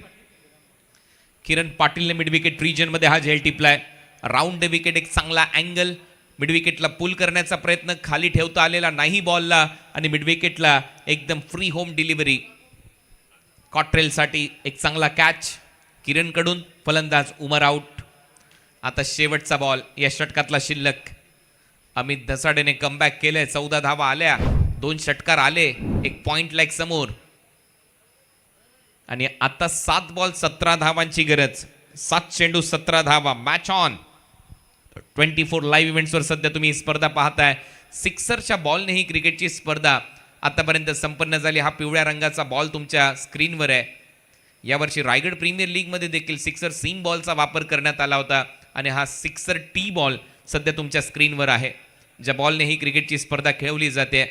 Kiran पाटीलने मिड विकेट रिजन मध्ये हा झेल टिपलाय. राऊंड द विकेट एक चांगला अँगल. मिड विकेटला पुल करण्याचा प्रयत्न खाली ठेवता आलेला नाही बॉलला. आणि मिड विकेटला एकदम फ्री होम डिलिव्हरी. कॉट्रेलसाठी एक चांगला कॅच किरण कडून. फलंदाज उमर आउट. आता शेवटचा बॉल या षटकातला शिल्लक. अमित धसाडेने कमबॅक केलंय. 14 धावा आल्या. 2 षटकार आले. एक पॉइंट लाईक समोर. आणि आता 7 बॉल 17 धावांची गरज. 7 चेंडू 17 धावा. Match on. 24 लाईव्ह इव्हेंट्सवर सध्या तुम्ही स्पर्धा पाहताय. सिक्सरच्या बॉलने ही क्रिकेटची स्पर्धा आतापर्यंत संपन्न झाली. हा पिवळ्या रंगाचा बॉल तुमच्या स्क्रीनवर आहे. यावर्षी रायगड प्रीमियर लीगमध्ये देखील सिक्सर सीम बॉलचा वापर करण्यात आला होता आणि हा सिक्सर टी बॉल सध्या तुमच्या स्क्रीनवर आहे, ज्या बॉलने ही क्रिकेटची स्पर्धा खेळवली जाते.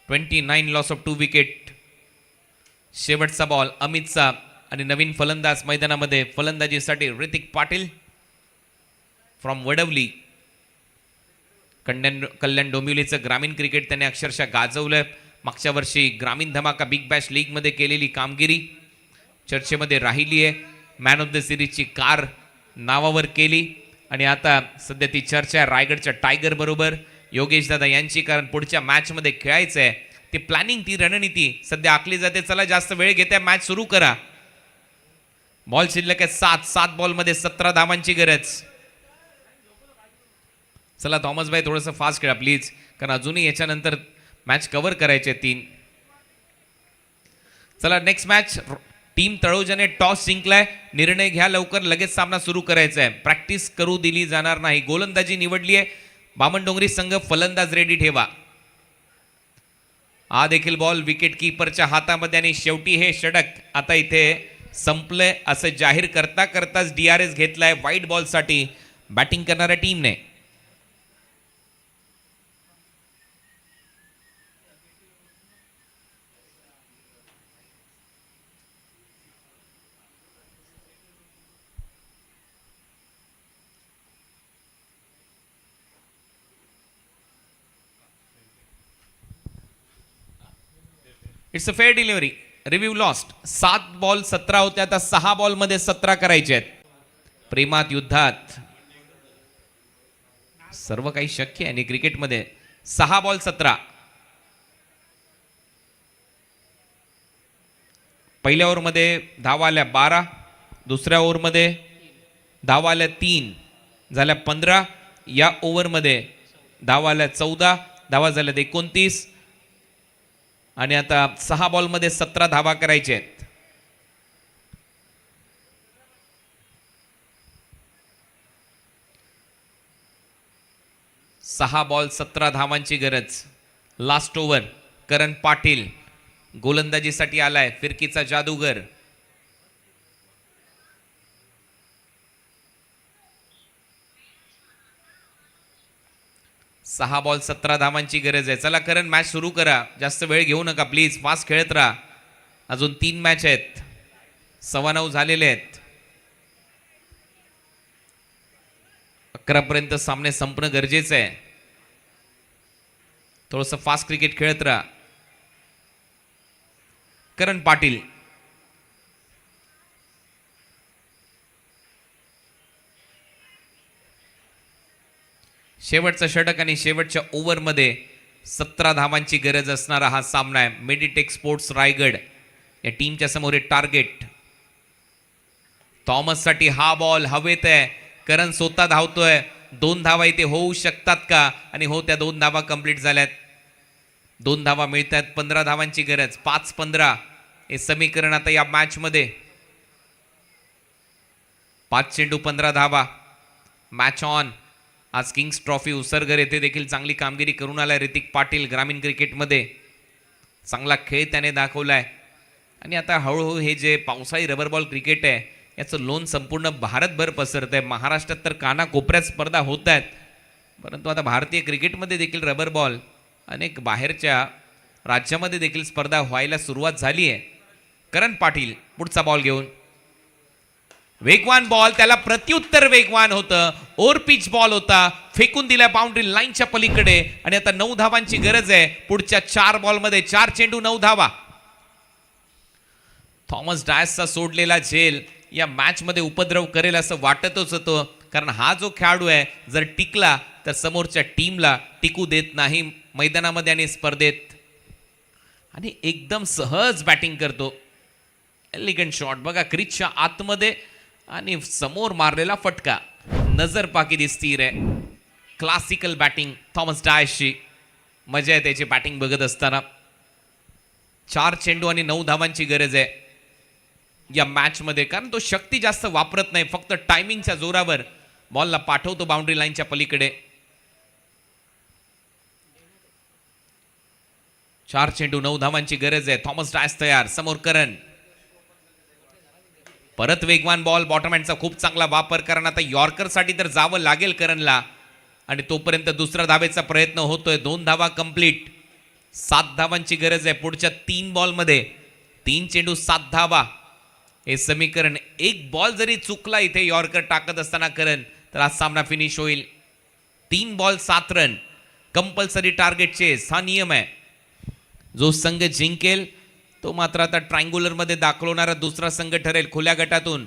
29 लॉस ऑफ 2 विकेट. शेवटचा बॉल अमितचा आणि नवीन फलंदाज मैदानामध्ये फलंदाजीसाठी ऋतिक पाटील फ्रॉम वडवली. कल्याण डोंबिवलीचं ग्रामीण क्रिकेट त्याने अक्षरशः गाजवलंय. मागच्या वर्षी ग्रामीण धमाका बिग बॅश लीगमध्ये केलेली कामगिरी चर्चेमध्ये राहिली आहे. मॅन ऑफ द सिरीजची कार नावावर केली आणि आता सध्या ती चर्चा आहे रायगडच्या टायगर बरोबर योगेश दादा यांची, कारण पुढच्या मॅचमध्ये खेळायचं आहे. ती प्लॅनिंग, ती रणनीती सध्या आखली जाते. चला जास्त वेळ घेते, मॅच सुरू करा. बॉल शिल्लक आहे 7 बॉलमध्ये 17 धावांची गरज. चला थॉमस भाई थोडंसं फास्ट खेळा प्लीज, कारण अजूनही याच्यानंतर मॅच कव्हर करायचे 3. चला नेक्स्ट मॅच. टीम तळोजाने टॉस जिंकलाय. निर्णय घ्या लवकर, लगेच सामना सुरू करायचा आहे. प्रॅक्टिस करू दिली जाणार नाही. गोलंदाजी निवडली आहे. बामणडोंगरी संघ फलंदाज रेडी ठेवा. हा देखील बॉल विकेट कीपरच्या हातामध्ये आणि शेवटी हे षटक आता इथे संपलंय असं जाहीर करता करताच DRS घेतलाय व्हाईट बॉलसाठी बॅटिंग करणाऱ्या टीमने. It's a fair delivery. Review lost. 7 ball 17 होते, आता 6 बॉलमध्ये 17 करायचे आहेत. प्रेमात युद्धात सर्व काही शक्य आहे आणि क्रिकेटमध्ये 6 बॉल 17. पहिल्या ओव्हरमध्ये धावा आल्या 12, दुसऱ्या ओव्हरमध्ये धावा आल्या 3, झाल्या 15. या ओव्हरमध्ये धावा आल्या 14, धावा झाल्या 29 आणि आता 6 बॉलमध्ये 17 धावा करायचे आहेत. सहा बॉल 17 धावांची गरज. Last over. करण पाटील गोलंदाजीसाठी आलाय, फिरकीचा जादूगर. सहा बॉल 17 धावांची गरज आहे. चला करण मॅच सुरू करा, जास्त वेळ घेऊ नका प्लीज, फास्ट खेळत राहा. अजून 3 मॅच आहेत, 9:15 झालेले आहेत. 11 पर्यंत सामने संपणं गरजेचं आहे. थोडंसं फास्ट क्रिकेट खेळत राहा. करण पाटील शेवटचा षटक आणि शेवटच्या ओव्हरमध्ये 17 धावांची गरज असणारा हा सामना आहे. मेडिटेक स्पोर्ट्स रायगड या टीमच्या समोर एक टार्गेट. थॉमस साठी हा बॉल हवेत आहे. करण स्वतः धावतोय. 2 धावा इथे होऊ शकतात का? आणि हो, त्या 2 धावा कंप्लीट झाल्यात. 2 धावा मिळतात. 15 धावांची गरज. 5-15 हे समीकरण आता या मॅच मध्ये. 5 चेंडू 15 धावा. Match on. आज किंग्स ट्रॉफी उसरगर येथे देखील चांगली कामगिरी करून आलाय ऋतिक पाटील. ग्रामीण क्रिकेटमध्ये चांगला खेळ त्याने दाखवलाय आणि आता हळूहळू हे जे पावसाळी रबर बॉल क्रिकेट आहे याचं लोन संपूर्ण भारतभर पसरत आहे. महाराष्ट्रात तर कानाकोपऱ्यात स्पर्धा होत आहेत, परंतु आता भारतीय क्रिकेटमध्ये देखील रबर बॉल अनेक बाहेरच्या राज्यामध्ये देखील स्पर्धा व्हायला सुरुवात झाली आहे. करण पाटील पुढचा बॉल घेऊन. वेगवान बॉल, त्याला प्रत्युत्तर वेगवान होतं. ओव्हर पिच बॉल होता, फेकून दिला बाउंड्री लाईनच्या पलीकडे आणि आता 9 धावांची गरज आहे. पुढच्या 4 बॉलमध्ये 4 चेंडू 9 धावा. थॉमस डायसचा सोडलेला झेल या मॅच मध्ये उपद्रव करेल असं वाटतच होतं, कारण हा जो खेळाडू आहे जर टिकला तर समोरच्या टीमला टिकू देत नाही मैदानामध्ये आणि स्पर्धेत. आणि एकदम सहज बॅटिंग करतो. एलिगंट शॉट बघा, क्रिजच्या आतमध्ये आणि समोर मारलेला फटका. नजर पाकी दिसती रे. क्लासिकल बॅटिंग थॉमस डायसची. मजा आहे त्याची बॅटिंग बघत असताना. 4 चेंडू आणि 9 धावांची गरज आहे या मॅच मध्ये, कारण तो शक्ती जास्त वापरत नाही, फक्त टायमिंगच्या जोरावर बॉलला पाठवतो बाउंड्री लाईनच्या पलीकडे. 4 चेंडू 9 धावांची गरज आहे. थॉमस डायस तयार, समोर करण, परत वेगवान बॉल, बॉटम हँडचा खूप चांगला वापर, कारण आता यॉर्कर साठी तर जावं लागेल करणला आणि तोपर्यंत दुसरा धावेचा प्रयत्न होतोय. 2 धावा कंप्लीट, 7 धावांची गरज आहे पुढच्या 3 बॉलमध्ये. 3 चेंडू 7 धावा हे समीकरण. एक बॉल जरी चुकला इथे यॉर्कर टाकत असताना करण तर आज सामना फिनिश होईल. 3 ball 7 run, compulsory target chase हा नियम आहे. जो संघ जिंकेल तो मात्र आता ट्रायंग्युलर मध्ये दाखवणारा दुसरा संघ ठरेल. खुल्या गटातून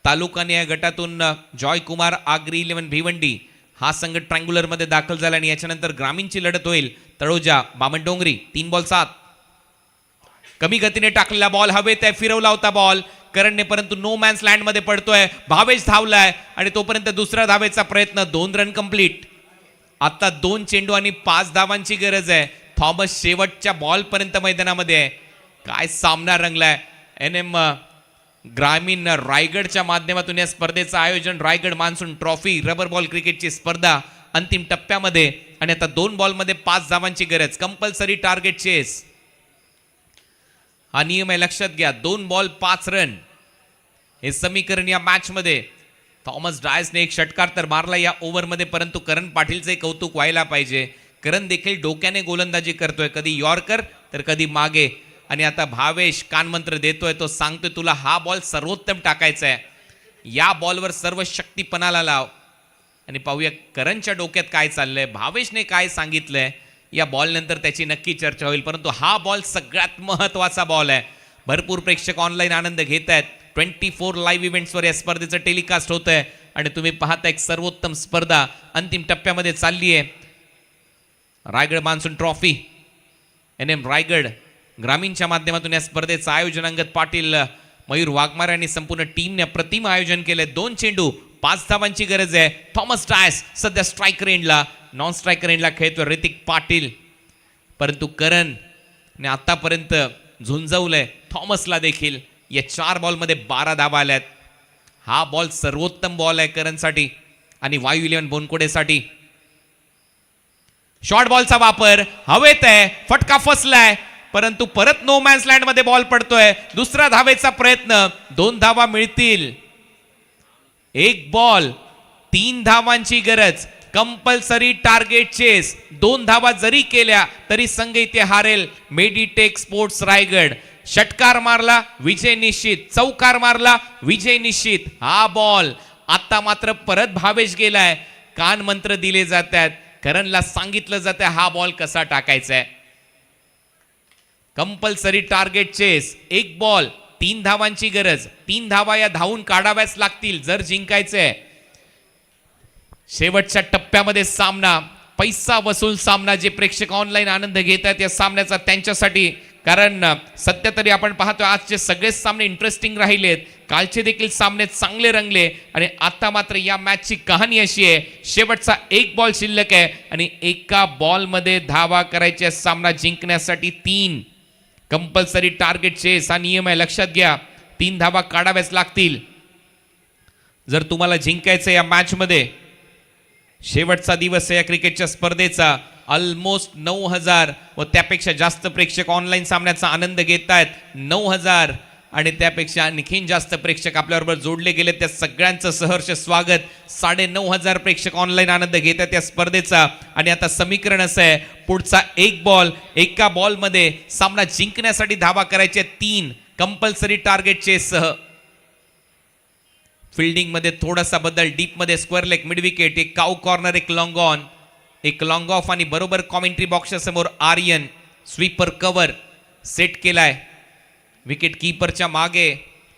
तालुकाने या गटातून जॉय कुमार आगरी 11 भिवंडी हा संघ ट्रायंग्युलर मध्ये दाखल झाला आणि याच्यानंतर ग्रामीणची लढत होईल. तळोजा बामणडोंगरी. 3 बॉल 7. कमी गतीने टाकलेला बॉल हवेत आहे, फिरवला होता बॉल करणने, परंतु नो मॅन्स लँड मध्ये पडतोय. भावेश धावलाय आणि तोपर्यंत दुसऱ्या धावेचा प्रयत्न. 2 रन कंप्लीट. आता 2 चेंडू आणि 5 धावांची गरज आहे. थॉमस शेवटच्या बॉल पर्यंत मैदानामध्ये आहे. काय सामना रंगलाय. NM ग्रामीण रायगडच्या माध्यमातून या स्पर्धेचं आयोजन. Raigad monsoon trophy rubber ball क्रिकेटची स्पर्धा अंतिम टप्प्यामध्ये आणि आता 2 बॉलमध्ये 5 धावांची गरज. कंपल्सरी टार्गेट चेस हा नियम आहे, लक्षात घ्या. 2 बॉल 5 रन हे समीकरण या मॅच मध्ये. थॉमस डायसने एक षटकार तर मारला या ओव्हरमध्ये, परंतु करण पाटीलचे कौतुक व्हायला पाहिजे. करण देखील डोक्याने गोलंदाजी करतोय, कधी यॉर्कर तर कधी मागे. आणि आता भावेश कानमंत्र देतोय, तो सांगतोय तुला हा बॉल सर्वोत्तम टाकायचा आहे, या बॉलवर सर्व शक्ती पणाला लाव. आणि पाहूया करणच्या डोक्यात काय चाललंय, भावेशने काय सांगितलंय. या बॉल नंतर त्याची नक्की चर्चा होईल, परंतु हा बॉल सगळ्यात महत्वाचा बॉल आहे. भरपूर प्रेक्षक ऑनलाईन आनंद घेत आहेत. 24 लाईव्ह इव्हेंट्सवर या स्पर्धेचं टेलिकास्ट होत आहे आणि तुम्ही पाहता एक सर्वोत्तम स्पर्धा अंतिम टप्प्यामध्ये चालली आहे. Raigad monsoon trophy NM Raigad ग्रामीणच्या माध्यमातून या स्पर्धेचं आयोजन अंगद पाटील, मयूर वाघमारे आणि संपूर्ण टीमने अप्रतिम आयोजन केलंय. 2 चेंडू 5 धावांची गरज आहे. थॉमस डायस सध्या स्ट्राईक रेंजला, नॉन स्ट्राईक रेंजला खेळतोय ऋतिक पाटील, परंतु करणने आतापर्यंत झुंजवलंय थॉमसला देखील. या 4 बॉलमध्ये 12 धावा आल्यात. हा बॉल सर्वोत्तम बॉल आहे करणसाठी आणि वायू 11 बोनकोडेसाठी. शॉर्ट बॉलचा वापर हवेत आहे, फटका फसलाय, परंतु परत नो मॅन्स लँड मध्ये बॉल पडतोय. दुसरा धावेचा प्रयत्न. 2 धावा मिळतील. 1 बॉल 3 धावांची गरज. Compulsory target chess. 2 धावा जरी केल्या तरी संघ इथे हारेल. Meditech sports Raigad. षटकार मारला विजय निश्चित, चौकार मारला विजय निश्चित. हा बॉल आता मात्र परत भावेश गेलाय. कान मंत्र दिले जात आहेत, करणला सांगितलं जात आहे हा बॉल कसा टाकायचा आहे. Compulsory target chess. 1 बॉल 3 धावांची गरज. 3 धावा या धावून काढाव्याच लागतील जर जिंकायचंय. शेवटच्या टप्प्यामध्ये सामना, पैसा वसूल सामना. जे प्रेक्षक ऑनलाईन आनंद घेत आहेत या सामन्याचा त्यांच्यासाठी, कारण सध्या तरी आपण पाहतोय आजचे सगळेच सामने इंटरेस्टिंग राहिलेत. कालचे देखील सामने चांगले रंगले आणि आता मात्र या मॅचची कहाणी अशी आहे, शेवटचा 1 बॉल शिल्लक आहे आणि एका बॉलमध्ये धावा करायच्या. सामना जिंकण्यासाठी 3 कंपल्सरी टार्गेट चेस हा नियम आहे, लक्षात घ्या. 3 धावा काढाव्याच लागतील जर तुम्हाला जिंकायचं या मॅच मध्ये. शेवटचा दिवस आहे या क्रिकेटच्या स्पर्धेचा. ऑलमोस्ट 9,000 व त्यापेक्षा जास्त प्रेक्षक ऑनलाईन सामन्याचा आनंद घेत आहेत. 9,000 आणि त्यापेक्षा आणखीन जास्त प्रेक्षक आपल्याबरोबर जोडले गेले. त्या सगळ्यांचं सहर्ष स्वागत. 9,500 प्रेक्षक ऑनलाईन आनंद घेत आहेत या स्पर्धेचा. आणि आता समीकरण असं आहे, पुढचा 1 बॉल, एका बॉलमध्ये सामना जिंकण्यासाठी धावा करायच्या 3 कंपल्सरी टार्गेट चेससह. फिल्डिंग मध्ये थोडासा बदल. डीप मध्ये स्क्वेअर लेग, मिड विकेट, एक काऊ कॉर्नर, एक लॉंग ऑन, एक लॉंग ऑफ आणि बरोबर कॉमेंट्री बॉक्सच्या समोर आर्यन स्वीपर कव्हर सेट केलाय. विकेट कीपरच्या मागे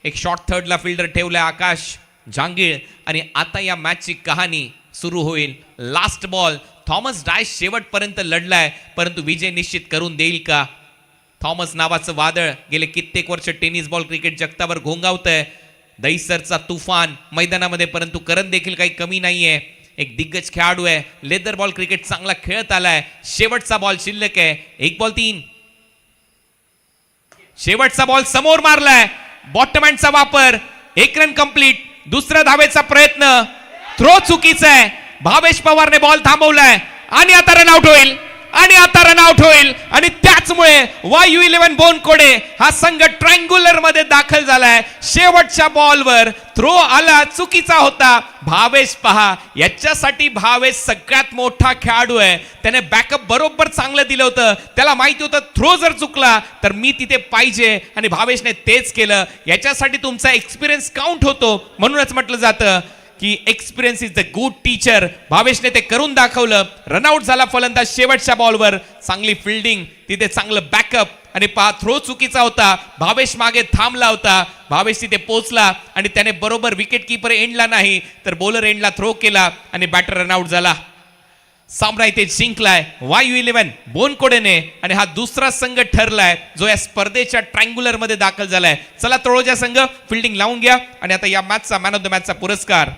एक शॉर्ट थर्डला फिल्डर ठेवलाय आकाश जांगीळ. आणि आता या मॅचची कहाणी सुरू होईल. Last ball. थॉमस डायस शेवटपर्यंत लढलाय, परंतु विजय निश्चित करून देईल का? थॉमस नावाचं वादळ गेले कित्येक वर्ष टेनिस बॉल क्रिकेट जगतावर घोंगावतंय. दहीसरचा तुफान मैदानामध्ये, परंतु करण देखील काही कमी नाहीये. एक दिग्गज खेळाडू आहे. लेदर बॉल क्रिकेट चांगला खेळत आलाय. शेवटचा बॉल शिल्लक आहे. 1 बॉल 3. शेवटचा बॉल समोर मारलाय. बॉटम हँडचा वापर. 1 रन कंप्लीट. दुसऱ्या धावेचा प्रयत्न. थ्रो चुकीचा आहे. भावेश पवारने बॉल थांबवलाय आणि आता रन आउट होईल. आणि आता रनआउट होईल आणि त्याचमुळे YU11 बोनकोडे हा संघ ट्रायंग्युलर मध्ये दाखल झालाय. शेवटच्या बॉलवर थ्रो आला, चुकीचा होता. भावेश पहा, याच्यासाठी भावेश सगळ्यात मोठा खेळाडू आहे. त्याने बॅकअप बरोबर चांगलं दिलं होतं. त्याला माहिती होतं थ्रो जर चुकला तर मी तिथे पाहिजे आणि भावेशने तेच केलं. याच्यासाठी तुमचा एक्सपिरियन्स काउंट होतो. म्हणूनच म्हटलं जातं की experience is the good teacher. भावेशने ते करून दाखवलं. रनआउट झाला फलंदाज शेवटच्या बॉलवर. चांगली फिल्डिंग, तिथे चांगलं बॅकअप आणि पहा थ्रो चुकीचा होता. भावेश मागे थांबला होता. भावेश तिथे पोहोचला आणि त्याने बरोबर विकेट किपर एंडला नाही तर बॉलर एंडला थ्रो केला आणि बॅटर रनआउट झाला. सामना इथे जिंकलाय YU11 बोनकोडेने आणि हा दुसरा संघ ठरलाय जो या स्पर्धेच्या ट्रायंग्युलर मध्ये दाखल झालाय. चला तळोजा संघ फिल्डिंग लावून घ्या आणि आता या मॅचचा मॅन ऑफ द मॅचचा पुरस्कार